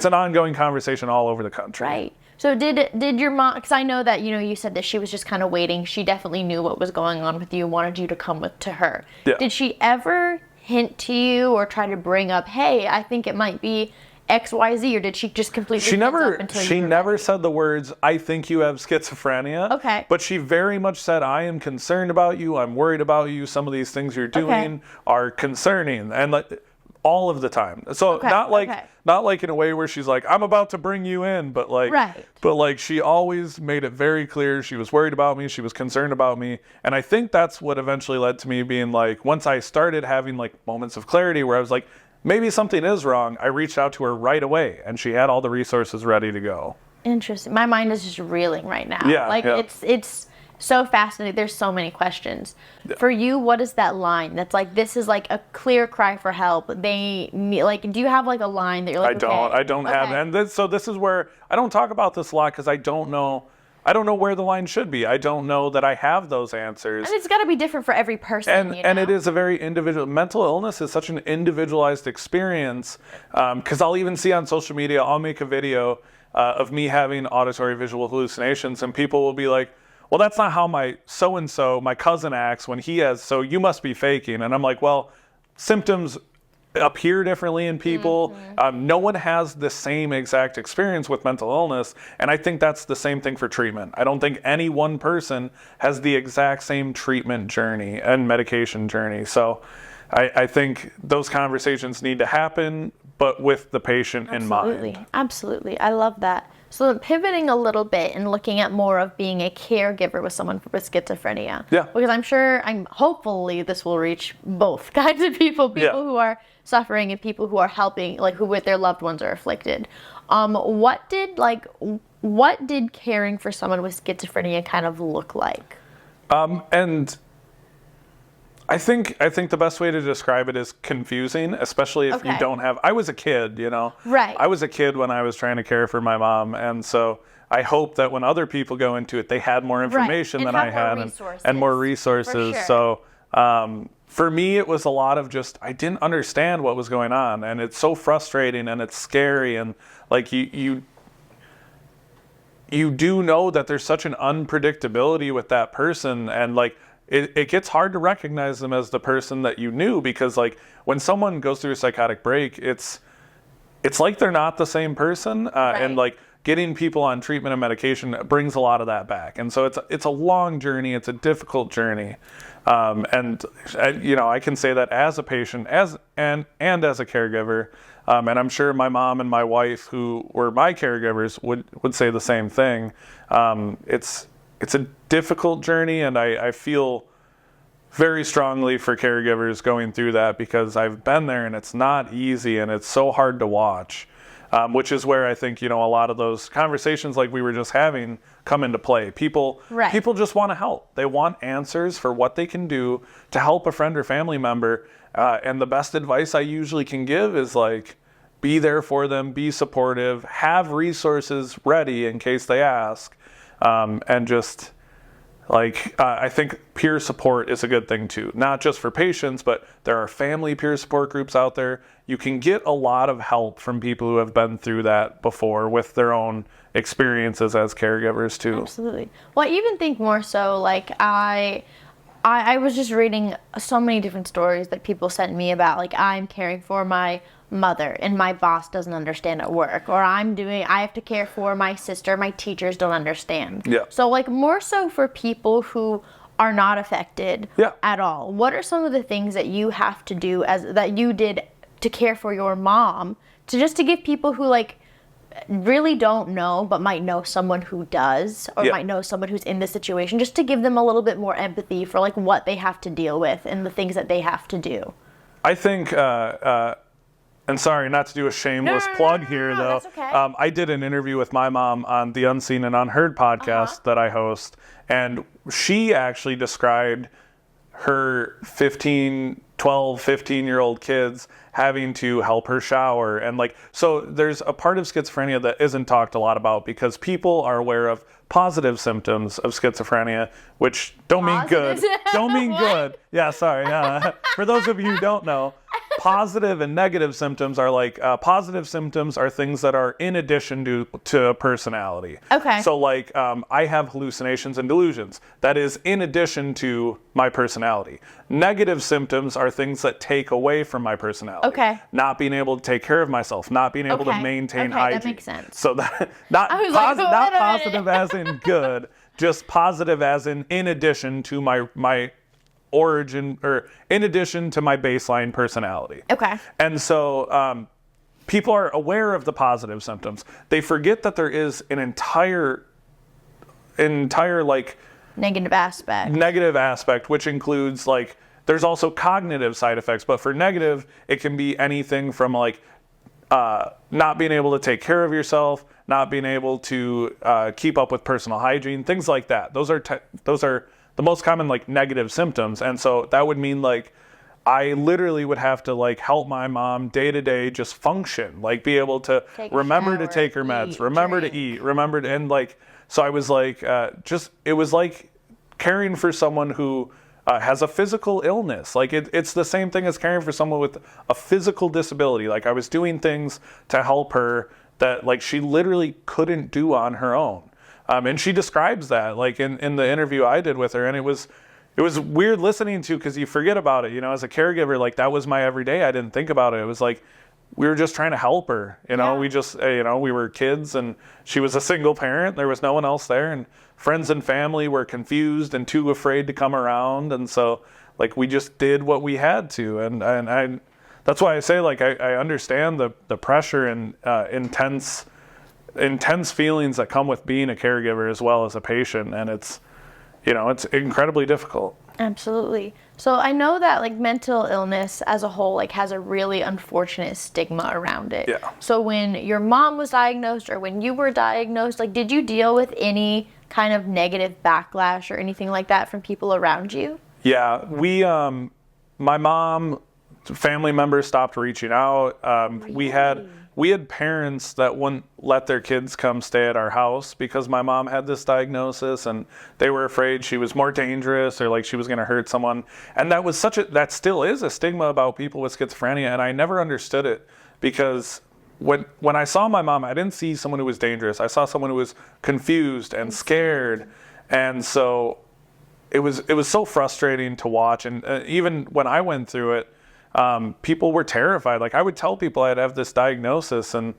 an ongoing conversation all over the country. Right. So did your mom, because I know that, you said that she was just kind of waiting. She definitely knew what was going on with you, wanted you to come to her. Yeah. Did she ever hint to you or try to bring up, hey, I think it might be XYZ, or did she just completely She never said the words, I think you have schizophrenia. Okay. But she very much said, I am concerned about you. I'm worried about you. Some of these things you're doing are concerning. And all of the time. So not like in a way where she's like, I'm about to bring you in, but she always made it very clear she was worried about me, she was concerned about me. And I think that's what eventually led to me being like, once I started having like moments of clarity where I was like, maybe something is wrong, I reached out to her right away, and she had all the resources ready to go. Interesting. My mind is just reeling right now. It's so fascinating. There's so many questions. Yeah. For you, what is that line that's like, this is like a clear cry for help? Do you have like a line that you're like, I don't have. And this is where I don't talk about this a lot, because I don't know where the line should be. I don't know that I have those answers. And it's got to be different for every person. And it is a very individual. Mental illness is such an individualized experience. Because I'll even see on social media, I'll make a video of me having auditory visual hallucinations, and people will be like, well, that's not how my so-and-so, my cousin, acts when he has, so you must be faking. And I'm like, well, symptoms appear differently in people. Mm-hmm. No one has the same exact experience with mental illness. And I think that's the same thing for treatment. I don't think any one person has the exact same treatment journey and medication journey. So I think those conversations need to happen, but with the patient in mind. Absolutely. I love that. So pivoting a little bit and looking at more of being a caregiver with someone with schizophrenia. Yeah. Because hopefully this will reach both kinds of people who are suffering and people who are helping, like who with their loved ones are afflicted. What did caring for someone with schizophrenia kind of look like? And I think the best way to describe it is confusing, especially if you don't have. I was a kid, Right. I was a kid when I was trying to care for my mom, and so I hope that when other people go into it, they had more information than I had, and more resources. For sure. So for me, it was a lot of just, I didn't understand what was going on, and it's so frustrating and it's scary, and like you do know that there's such an unpredictability with that person, and like. It gets hard to recognize them as the person that you knew, because like when someone goes through a psychotic break, it's like they're not the same person, and like getting people on treatment and medication brings a lot of that back. And so it's a long journey, it's a difficult journey, and I can say that as a patient, and as a caregiver, and I'm sure my mom and my wife, who were my caregivers, would say the same thing. It's a difficult journey, and I feel very strongly for caregivers going through that, because I've been there, and it's not easy, and it's so hard to watch, which is where I think, a lot of those conversations like we were just having come into play. People just want to help. They want answers for what they can do to help a friend or family member, and the best advice I usually can give is like, be there for them, be supportive, have resources ready in case they ask. And just I think peer support is a good thing too, not just for patients, but there are family peer support groups out there. You can get a lot of help from people who have been through that before with their own experiences as caregivers too. Absolutely. Well, I even think more so, like I was just reading so many different stories that people sent me about, like, I'm caring for my mother and my boss doesn't understand at work, or I have to care for my sister, my teachers don't understand. Yeah. So like more so for people who are not affected at all. What are some of the things that you have to do that you did to care for your mom, to give people who like really don't know but might know someone who does, or might know someone who's in this situation, just to give them a little bit more empathy for like what they have to deal with and the things that they have to do? I think, and sorry, not to do a shameless plug here, though. That's okay. I did an interview with my mom on the Unseen and Unheard podcast that I host, and she actually described her 15-year-old kids having to help her shower. And like, so there's a part of schizophrenia that isn't talked a lot about, because people are aware of positive symptoms of schizophrenia, which don't mean good. Don't mean good. Yeah, sorry. For those of you who don't know, positive and negative symptoms are like, positive symptoms are things that are in addition to personality. Okay. So like, I have hallucinations and delusions. That is in addition to my personality. Negative symptoms are things that take away from my personality. Okay. Not being able to take care of myself, not being able to maintain hygiene. That makes sense. So that, not positive as in good, just positive as in addition to my origin, or in addition to my baseline personality. Okay. And so people are aware of the positive symptoms. They forget that there is an entire like negative aspect, which includes like, there's also cognitive side effects, but for negative, it can be anything from like not being able to take care of yourself, not being able to keep up with personal hygiene, things like that. Those are the most common like negative symptoms. And so that would mean like, I literally would have to like help my mom day to day just function, like be able to remember to take her meds, remember to eat, and like, so I was like, it was like caring for someone who has a physical illness. Like it's the same thing as caring for someone with a physical disability. Like I was doing things to help her that like she literally couldn't do on her own. And she describes that like in the interview I did with her, and it was weird listening to, because you forget about it, as a caregiver, like that was my everyday. I didn't think about it. It was like, we were just trying to help her, we just, we were kids, and she was a single parent. There was no one else there, and friends and family were confused and too afraid to come around. And so like, we just did what we had to. And I, that's why I say, like, I understand the pressure and intense feelings that come with being a caregiver as well as a patient. And it's incredibly difficult. Absolutely. So I know that like mental illness as a whole like has a really unfortunate stigma around it. Yeah. So when your mom was diagnosed, or when you were diagnosed, like did you deal with any kind of negative backlash or anything like that from people around you? Yeah, my mom, family members stopped reaching out. Really? We had parents that wouldn't let their kids come stay at our house because my mom had this diagnosis, and they were afraid she was more dangerous, or like she was going to hurt someone. And that still is a stigma about people with schizophrenia. And I never understood it, because when I saw my mom, I didn't see someone who was dangerous. I saw someone who was confused and scared. And so it was so frustrating to watch. And even when I went through it, people were terrified. Like I would tell people I'd have this diagnosis, and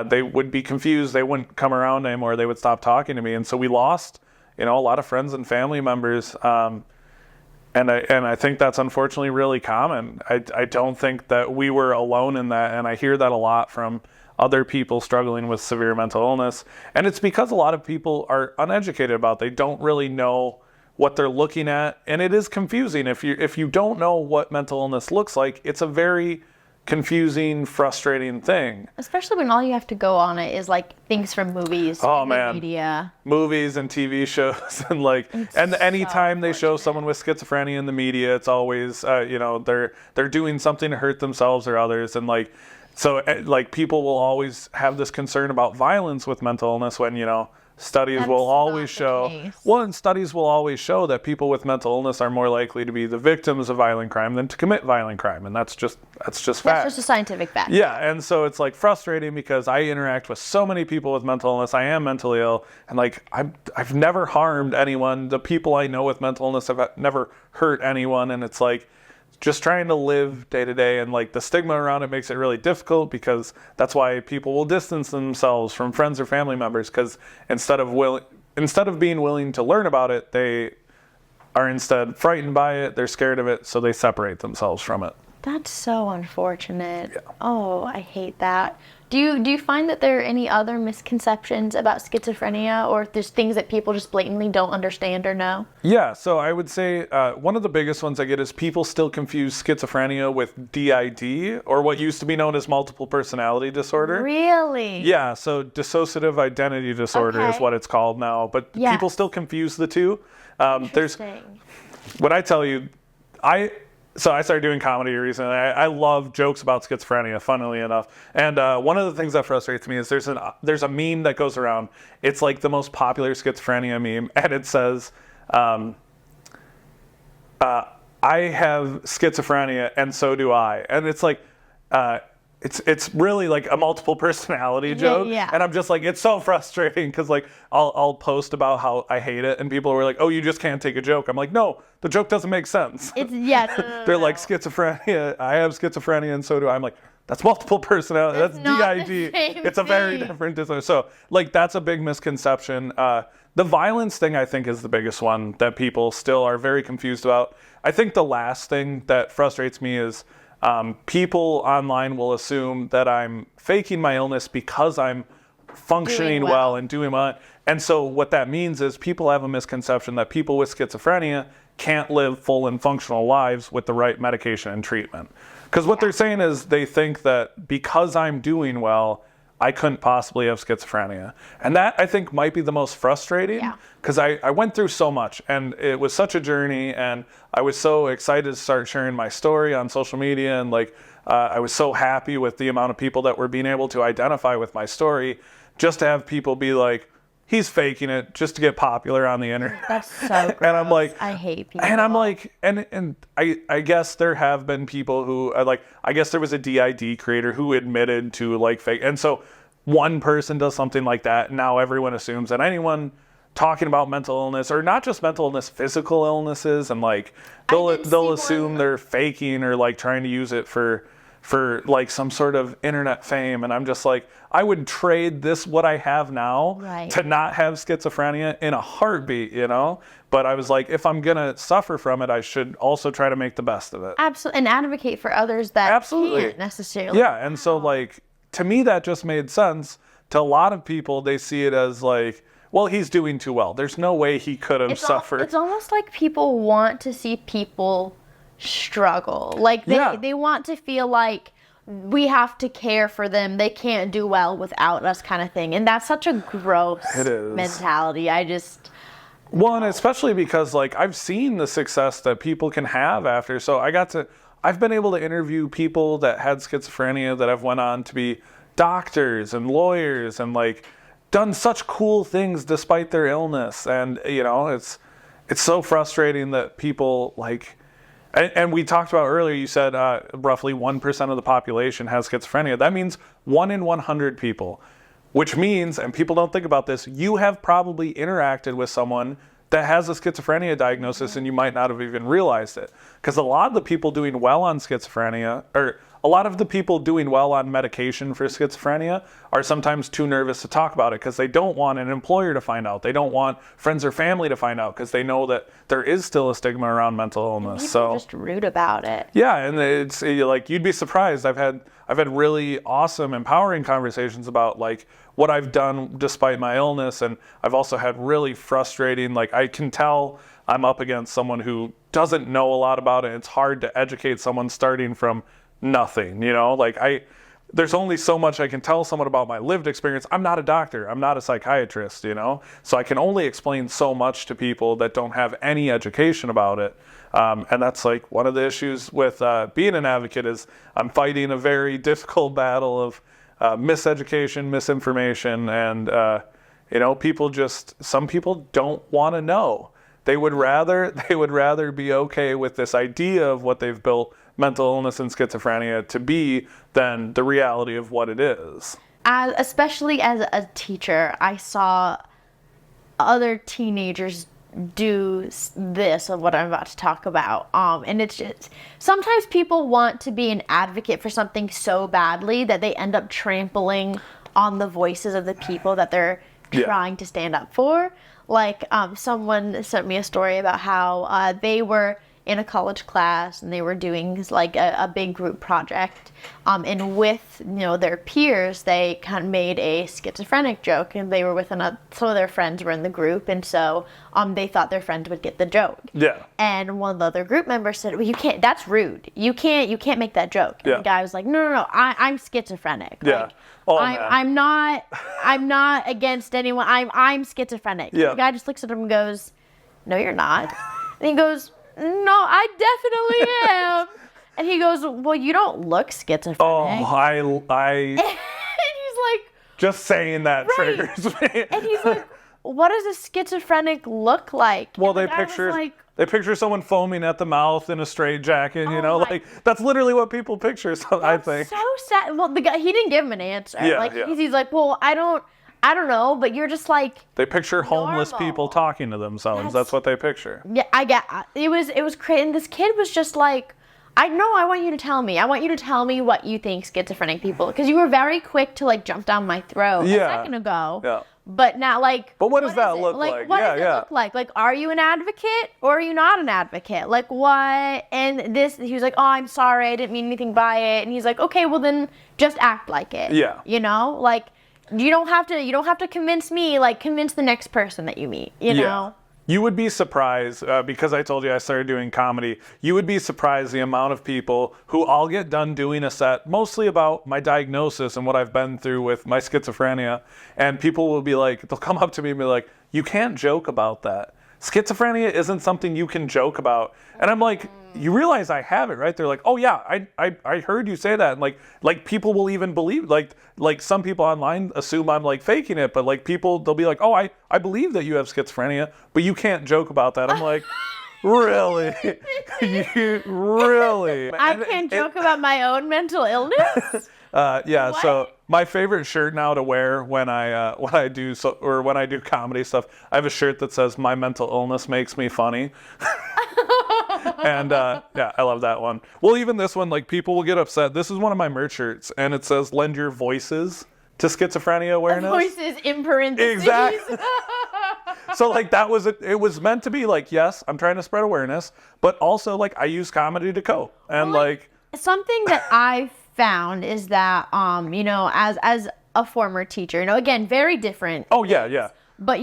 they would be confused. They wouldn't come around anymore. They would stop talking to me. And so we lost, a lot of friends and family members. And I think that's unfortunately really common. I don't think that we were alone in that. And I hear that a lot from other people struggling with severe mental illness. And it's because a lot of people are uneducated about it. They don't really know what they're looking at, and it is confusing. If you don't know what mental illness looks like, it's a very confusing, frustrating thing. Especially when all you have to go on it is like things from movies, media, movies and TV shows, and like, and anytime they show someone with schizophrenia in the media, it's always they're doing something to hurt themselves or others, and like, so like people will always have this concern about violence with mental illness when studies will always show that people with mental illness are more likely to be the victims of violent crime than to commit violent crime. And that's just fact. That's just a scientific fact. Yeah. And so it's like frustrating, because I interact with so many people with mental illness. I am mentally ill, and like I've never harmed anyone. The people I know with mental illness have never hurt anyone. And it's like, just trying to live day to day, and like the stigma around it makes it really difficult, because that's why people will distance themselves from friends or family members, because instead of being willing to learn about it, they are instead frightened by it. They're scared of it, so they separate themselves from it. That's so unfortunate. Yeah. Oh, I hate that. Do you find that there are any other misconceptions about schizophrenia, or if there's things that people just blatantly don't understand or know? Yeah, so I would say one of the biggest ones I get is people still confuse schizophrenia with DID, or what used to be known as multiple personality disorder. Really? Yeah, so dissociative identity disorder is Okay. what it's called now, but people Yes. still confuse the two. There's Interesting. what I tell you, I started doing comedy recently. I love jokes about schizophrenia, funnily enough. And one of the things that frustrates me is there's a meme that goes around. It's like the most popular schizophrenia meme, and it says, "I have schizophrenia, and so do I." And it's like, it's really like a multiple personality joke. yeah. And I'm just like, it's so frustrating because like I'll post about how I hate it, and people were like, "Oh, you just can't take a joke." I'm like, no, the joke doesn't make sense. It's no. They're like, schizophrenia, I have schizophrenia, and so do I. I'm like, that's multiple personality. That's not the DID. same It's a very thing. different disorder. So like that's a big misconception. The violence thing, I think, is the biggest one that people still are very confused about. I think the last thing that frustrates me is people online will assume that I'm faking my illness because I'm functioning Doing well. and doing well. And so what that means is people have a misconception that people with schizophrenia can't live full and functional lives with the right medication and treatment. Because what they're saying is they think that because I'm doing well, I couldn't possibly have schizophrenia. And that, I think, might be the most frustrating. Yeah. Because I went through so much, and it was such a journey, and I was so excited to start sharing my story on social media, and like I was so happy with the amount of people that were being able to identify with my story, just to have people be like, he's faking it just to get popular on the internet. That's so gross. And I'm like, I hate people. and I'm like, and I guess there have been people who like, I guess there was a DID creator who admitted to like fake. And so one person does something like that. And now everyone assumes that anyone talking about mental illness, or not just mental illness, physical illnesses, and like they'll did see assume one- they're faking or like trying to use it for like some sort of internet fame. And I'm just like, I would trade this, what I have now, Right. to not have schizophrenia in a heartbeat, you know? But I was like, if I'm going to suffer from it, I should also try to make the best of it. Absolutely, and advocate for others that Absolutely. can't necessarily. Yeah, and so like, to me, that just made sense. To a lot of people, they see it as like, well, he's doing too well. There's no way he could have suffered. It's almost like people want to see people struggle. Like Yeah. they want to feel like we have to care for them. They can't do well without us, kind of thing. And that's such a gross It is. mentality. Well, and especially because like I've seen the success that people can have after. So I've been able to interview people that had schizophrenia that have went on to be doctors and lawyers and like done such cool things despite their illness. And you know, it's so frustrating that people like, and we talked about earlier, you said roughly 1% of the population has schizophrenia. That means 1 in 100 people. Which means, and people don't think about this, you have probably interacted with someone that has a schizophrenia diagnosis and you might not have even realized it. Because a lot of the people doing well on schizophrenia, or a lot of the people doing well on medication for schizophrenia are sometimes too nervous to talk about it because they don't want an employer to find out. They don't want friends or family to find out because they know that there is still a stigma around mental illness. People So are just rude about it. yeah, and it's like you'd be surprised. I've had really awesome, empowering conversations about like what I've done despite my illness, and I've also had really frustrating. Like I can tell I'm up against someone who doesn't know a lot about it. It's hard to educate someone starting from nothing. You know, like there's only so much I can tell someone about my lived experience. I'm not a doctor. I'm not a psychiatrist. You know, so I can only explain so much to people that don't have any education about it. And that's like one of the issues with being an advocate is I'm fighting a very difficult battle of miseducation, misinformation, and you know, some people don't want to know. They would rather be okay with this idea of what they've built mental illness and schizophrenia to be than the reality of what it is. Especially as a teacher, I saw other teenagers do this of what I'm about to talk about. And it's just, sometimes people want to be an advocate for something so badly that they end up trampling on the voices of the people that they're trying to stand up for. Like, someone sent me a story about how they were in a college class and they were doing like a big group project. And with, their peers, they kind of made a schizophrenic joke, and they were with some of their friends were in the group, and so they thought their friends would get the joke. Yeah. And one of the other group members said, "Well, you can't. That's rude. You can't make that joke." And Yeah. the guy was like, "No. I'm schizophrenic. Yeah. Like, Oh, man. I'm not against anyone. I'm schizophrenic." Yeah. The guy just looks at him and goes, "No, you're not." And he goes, "No, I definitely am." And he goes, "Well, you don't look schizophrenic." Oh, And he's like, just saying that Right. triggers me. and he's like, "What does a schizophrenic look like?" Well, And the they guy was picture like, they picture someone foaming at the mouth in a straitjacket, Oh my- like that's literally what people picture. So I think. so sad. Well, the guy, he didn't give him an answer. Yeah, like yeah. he's like, "Well, I don't know, but you're just like." They picture homeless Normal. people talking to themselves. That's what they picture. Yeah, it was crazy. And this kid was just like, I want you to tell me. I want you to tell me what you think schizophrenic people, because you were very quick to like jump down my throat a Yeah. second ago. Yeah. But now, like, But what does that is it? look like? What Yeah, does it yeah. look like? Like, are you an advocate or are you not an advocate? Like, what? And he was like, "Oh, I'm sorry, I didn't mean anything by it." And he's like, "Okay, well then, just act like it." Yeah. Like, you don't have to convince me. Like, convince the next person that you meet. You know. You would be surprised, because I told you I started doing comedy, you would be surprised the amount of people who I'll get done doing a set, mostly about my diagnosis and what I've been through with my schizophrenia, and people will be like, they'll come up to me and be like, "You can't joke about that. Schizophrenia isn't something you can joke about." And I'm like, "You realize I have it, right?" They're like, "Oh yeah, I heard you say that." And like people will even believe, like some people online assume I'm like faking it, but like people, they'll be like, "Oh, I believe that you have schizophrenia, but you can't joke about that." I'm like, "Really? You really?" I can't joke about my own mental illness. Yeah. What? So my favorite shirt now to wear when I do comedy stuff, I have a shirt that says "My mental illness makes me funny." And yeah, I love that one. Well, even this one, like people will get upset. This is one of my merch shirts, and it says "Lend your voices to schizophrenia awareness." Voices in parentheses. Exactly. So like it was meant to be like, yes, I'm trying to spread awareness, but also like I use comedy to cope. And Well, like something that I found is that as a former teacher, again, very different. oh yeah. But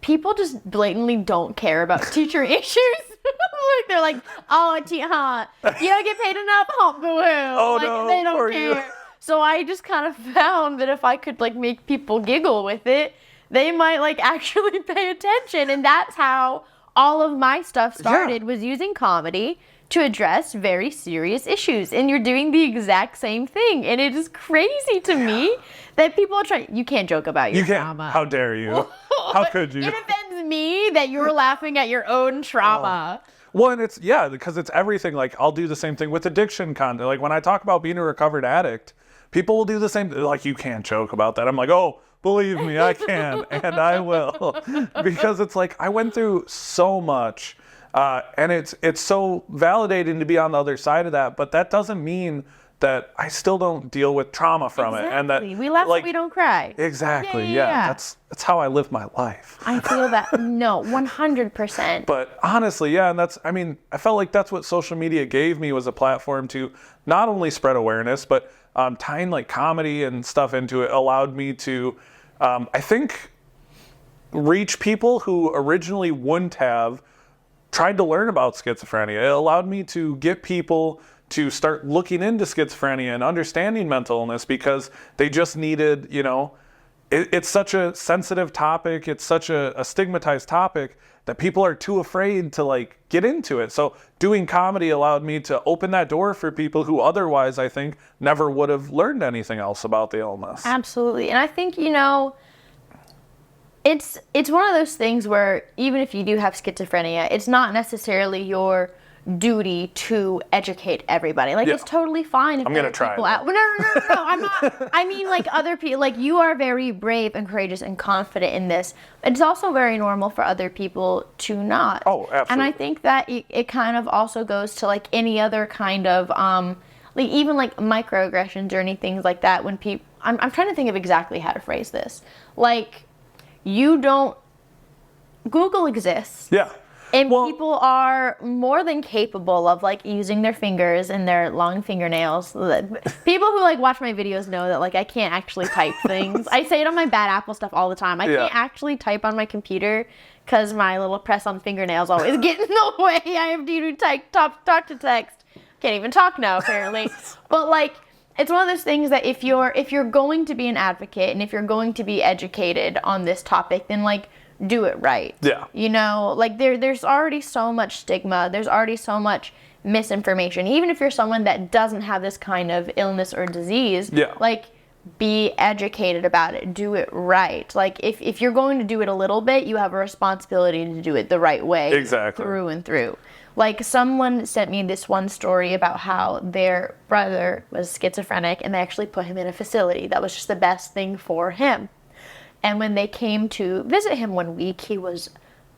people just blatantly don't care about teacher issues. Like they're like, "Oh, you don't get paid enough, hump the wheel." Oh, like, no, they don't poor care. you. So I just kind of found that if I could like make people giggle with it, they might like actually pay attention, and that's how all of my stuff started. Was using comedy to address very serious issues, and you're doing the exact same thing, and it is crazy to me that people are trying. You can't joke about your You can't. trauma. How dare you? How could you? It offends me that you're laughing at your own trauma. Well, and it's because it's everything. Like I'll do the same thing with addiction content. Like when I talk about being a recovered addict, people will do the same. Like, "You can't joke about that." I'm like, "Oh, believe me, I can, and I will," because it's like I went through so much, and it's so validating to be on the other side of that. But that doesn't mean that I still don't deal with trauma from it, and that we laugh, like, we don't cry. Exactly. Yeah. That's how I live my life. I feel that. No, 100%. But honestly, yeah, and I felt like that's what social media gave me, was a platform to not only spread awareness, but tying like comedy and stuff into it allowed me to, I think, reach people who originally wouldn't have tried to learn about schizophrenia. It allowed me to get people to start looking into schizophrenia and understanding mental illness, because they just needed, it's such a sensitive topic. It's such a stigmatized topic that people are too afraid to like get into it. So doing comedy allowed me to open that door for people who otherwise, I think, never would have learned anything else about the illness. Absolutely. And I think, it's one of those things where even if you do have schizophrenia, it's not necessarily your duty to educate everybody. Like, it's totally fine if I'm there gonna are try people it. out. No, I'm not. I mean, like, other people, like, you are very brave and courageous and confident in this. It's also very normal for other people to not. Oh, absolutely. And I think that it kind of also goes to, like, any other kind of, like, even, like, microaggressions or anything like that when people, I'm trying to think of exactly how to phrase this. Like, Google exists. Yeah. And people are more than capable of, like, using their fingers and their long fingernails. People who, like, watch my videos know that, like, I can't actually type things. I say it on my Bad Apple stuff all the time. I can't actually type on my computer because my little press-on fingernails always get in the way. I have to talk to text. Can't even talk now, apparently. But, like, it's one of those things that if you're going to be an advocate and if you're going to be educated on this topic, then, like, do it right. Yeah. You know, like there's already so much stigma. There's already so much misinformation. Even if you're someone that doesn't have this kind of illness or disease, like, be educated about it. Do it right. Like, if you're going to do it a little bit, you have a responsibility to do it the right way. Exactly. Through and through. Like, someone sent me this one story about how their brother was schizophrenic and they actually put him in a facility. That was just the best thing for him. And when they came to visit him one week, he was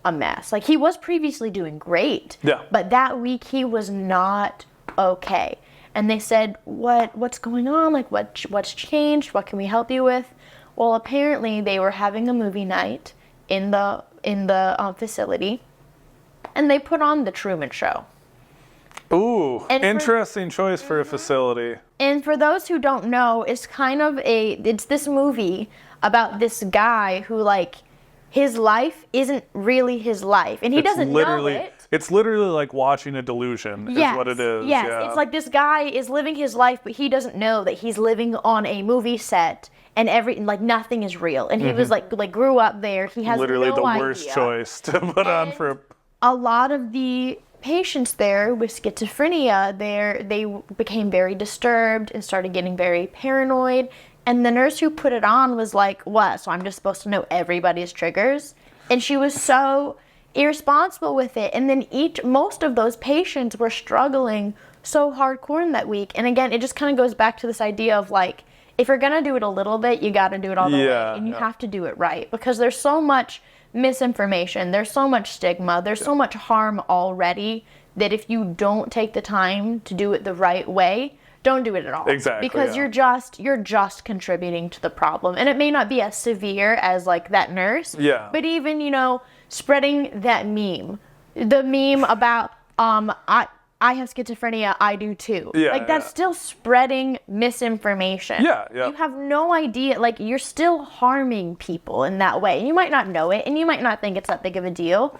a mess. Like, he was previously doing great. Yeah. But that week he was not okay. And they said, what's going on? Like, what's changed? What can we help you with? Well, apparently they were having a movie night in the facility, and they put on The Truman Show. Ooh, interesting choice for a facility. And for those who don't know, it's this movie about this guy who, like, his life isn't really his life, and he doesn't know it. It's literally like watching a delusion, is what it is. Yes, yeah. It's like this guy is living his life, but he doesn't know that he's living on a movie set, and like, nothing is real. And he was like grew up there. He has literally no the idea. worst choice to put on for a lot of the patients there with schizophrenia, they became very disturbed and started getting very paranoid. And the nurse who put it on was like, what? So I'm just supposed to know everybody's triggers? And she was so irresponsible with it. And then most of those patients were struggling so hardcore in that week. And again, it just kind of goes back to this idea of, like, if you're going to do it a little bit, you got to do it all the way. And you have to do it right. Because there's so much misinformation. There's so much stigma. There's so much harm already that if you don't take the time to do it the right way, don't do it at all. Exactly. Because you're just contributing to the problem. And it may not be as severe as, like, that nurse. Yeah. But even, spreading that meme. The meme about I have schizophrenia, I do too. Yeah. Like, that's still spreading misinformation. Yeah. You have no idea, like, you're still harming people in that way. You might not know it, and you might not think it's that big of a deal.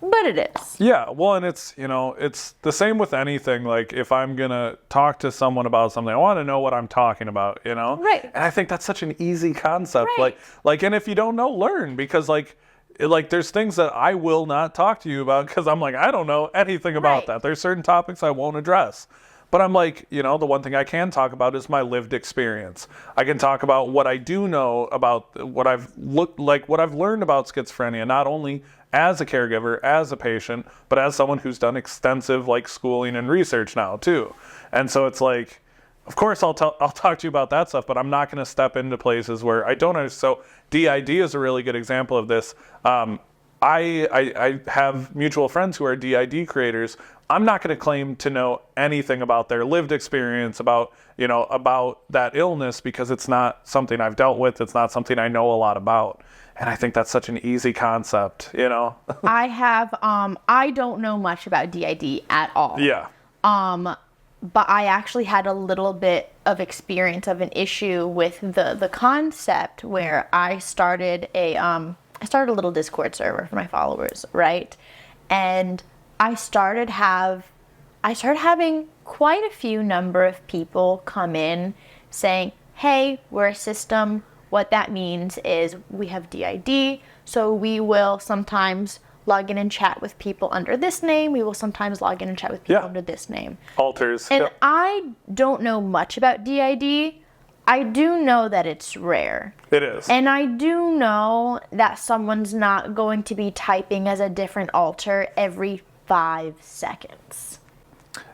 But it is. Yeah, well, and it's, it's the same with anything. Like, if I'm going to talk to someone about something, I want to know what I'm talking about, Right. And I think that's such an easy concept. Right. Like, and if you don't know, learn. Because, like, there's things that I will not talk to you about because I'm like, I don't know anything about that. There's certain topics I won't address. But I'm like, the one thing I can talk about is my lived experience. I can talk about what I do know about what I've learned about schizophrenia, not only as a caregiver, as a patient, but as someone who's done extensive, like, schooling and research now too. And so it's like, of course I'll talk to you about that stuff, but I'm not going to step into places where I don't understand. So DID is a really good example of this. I have mutual friends who are DID creators. I'm not going to claim to know anything about their lived experience, about that illness, because it's not something I've dealt with. It's not something I know a lot about. And I think that's such an easy concept, I don't know much about DID at all. Yeah. But I actually had a little bit of experience of an issue with the concept where I started a little Discord server for my followers, right? And I started having quite a few number of people come in saying, hey, we're a system. What that means is we have DID, so we will sometimes log in and chat with people under this name. We will sometimes log in and chat with people under this name. Alters. And I don't know much about DID. I do know that it's rare. It is. And I do know that someone's not going to be typing as a different alter every 5 seconds.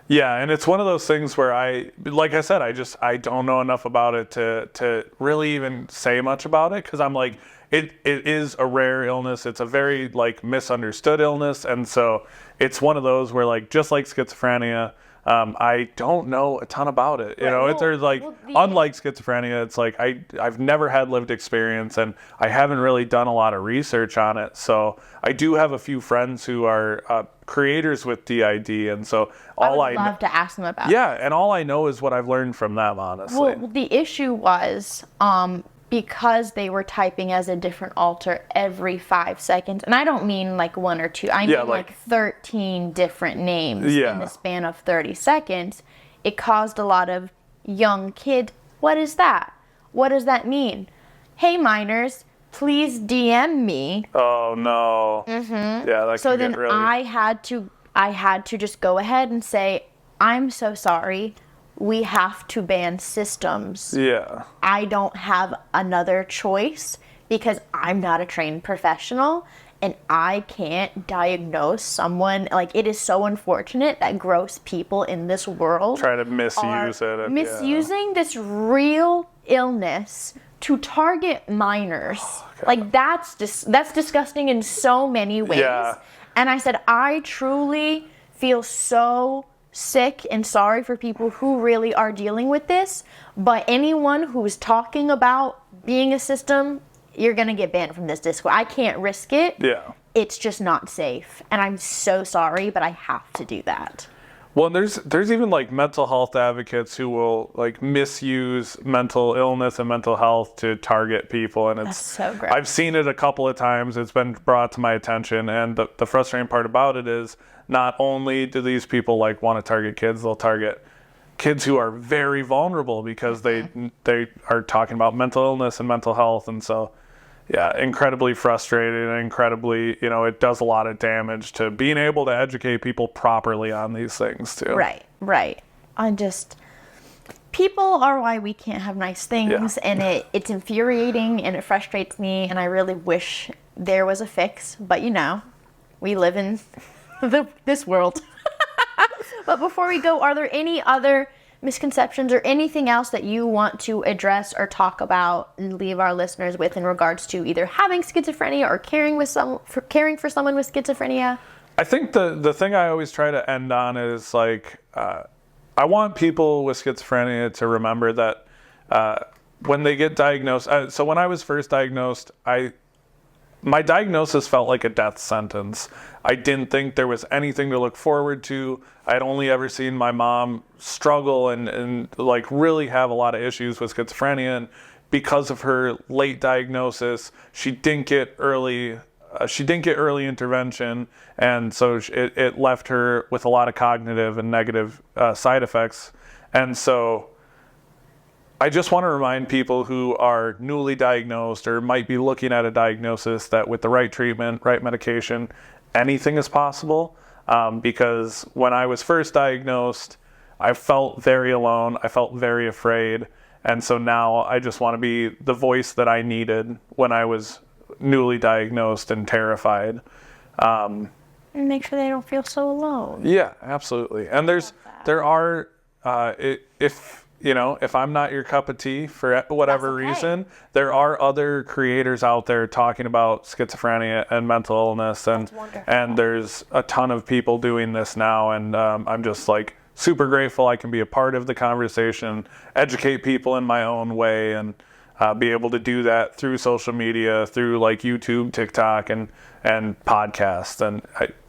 Yeah, and it's one of those things where I don't know enough about it to really even say much about it, because I'm like, it is a rare illness. It's a very, like, misunderstood illness, and so it's one of those where, like, just like schizophrenia, I don't know a ton about it. You know, Well, there's like, unlike schizophrenia, it's like I've never had lived experience, and I haven't really done a lot of research on it. So I do have a few friends who are creators with DID, and so I would love to ask them about yeah, and all I know is what I've learned from them, honestly. Well, the issue was because they were typing as a different alter every 5 seconds, and I don't mean like one or two, I mean like 13 different names in the span of 30 seconds. It caused a lot of young kids, what is that? What does that mean? Hey, minors, please DM me. Oh, no. Mm-hmm. Yeah, that so can then get really... I had to just go ahead and say, I'm so sorry. We have to ban systems. Yeah. I don't have another choice because I'm not a trained professional and I can't diagnose someone. Like, it is so unfortunate that gross people in this world try to misuse it. Misusing this real illness to target minors. Oh, like, that's disgusting in so many ways. Yeah. And I said, I truly feel so sick and sorry for people who really are dealing with this, but anyone who's talking about being a system, you're gonna get banned from this Discord. I can't risk it. Yeah. It's just not safe, and I'm so sorry, but I have to do that. Well, there's even like mental health advocates who will like misuse mental illness and mental health to target people, and That's so gross. I've seen it a couple of times. It's been brought to my attention, and the frustrating part about it is not only do these people like want to target kids, they'll target kids who are very vulnerable because they are talking about mental illness and mental health, and so yeah, incredibly frustrating and incredibly, it does a lot of damage to being able to educate people properly on these things too. Right. People are why we can't have nice things, and it's infuriating and it frustrates me, and I really wish there was a fix, but we live in this world. But before we go, are there any other misconceptions or anything else that you want to address or talk about and leave our listeners with in regards to either having schizophrenia or caring for someone with schizophrenia? I think the thing I always try to end on is like, I want people with schizophrenia to remember that when they get diagnosed, so when I was first diagnosed, my diagnosis felt like a death sentence. I didn't think there was anything to look forward to. I'd only ever seen my mom struggle and like really have a lot of issues with schizophrenia. And because of her late diagnosis, she didn't get early intervention. And so it left her with a lot of cognitive and negative side effects. And so I just want to remind people who are newly diagnosed or might be looking at a diagnosis that with the right treatment, right medication, anything is possible. Because when I was first diagnosed, I felt very alone. I felt very afraid. And so now I just want to be the voice that I needed when I was newly diagnosed and terrified. And make sure they don't feel so alone. Yeah, absolutely. And if I'm not your cup of tea for whatever reason, there are other creators out there talking about schizophrenia and mental illness, and there's a ton of people doing this now, and I'm just like super grateful I can be a part of the conversation, educate people in my own way, and be able to do that through social media, through like YouTube, TikTok, and podcasts. And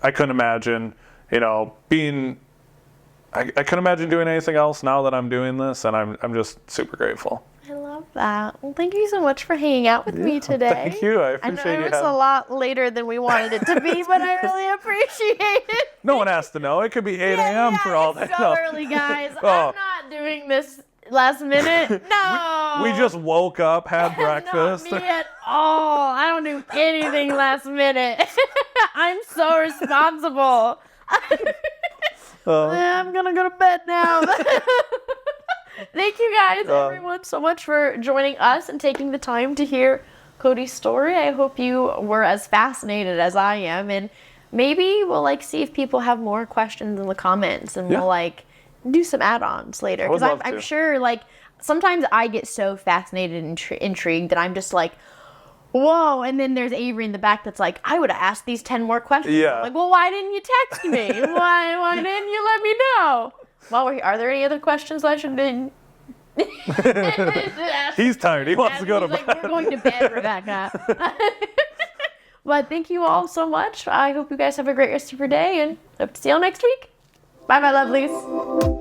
I couldn't imagine, I couldn't imagine doing anything else now that I'm doing this, and I'm just super grateful. I love that. Well, thank you so much for hanging out with me today. Thank you. I appreciate it. I know it was a lot later than we wanted it to be, but I really appreciate it. No one has to know. It could be 8 a.m. for all that. It's so early, guys. I'm not doing this last minute. No. We just woke up, had breakfast. Not me at all. I don't do anything last minute. I'm so responsible. I'm gonna go to bed now. Thank you guys, everyone, so much for joining us and taking the time to hear Kody's story. I hope you were as fascinated as I am, and maybe we'll see if people have more questions in the comments, and we'll do some add-ons later, because I'm sure sometimes I get so fascinated and intrigued that I'm just like, whoa, and then there's Avery in the back that's like, I would have asked these 10 more questions. Yeah. I'm like, well, why didn't you text me? Why didn't you let me know? While we're here, are there any other questions I should have He's tired. He wants to go to bed. We're going to bed, Rebecca. But thank you all so much. I hope you guys have a great rest of your day, and hope to see you all next week. Bye, my lovelies.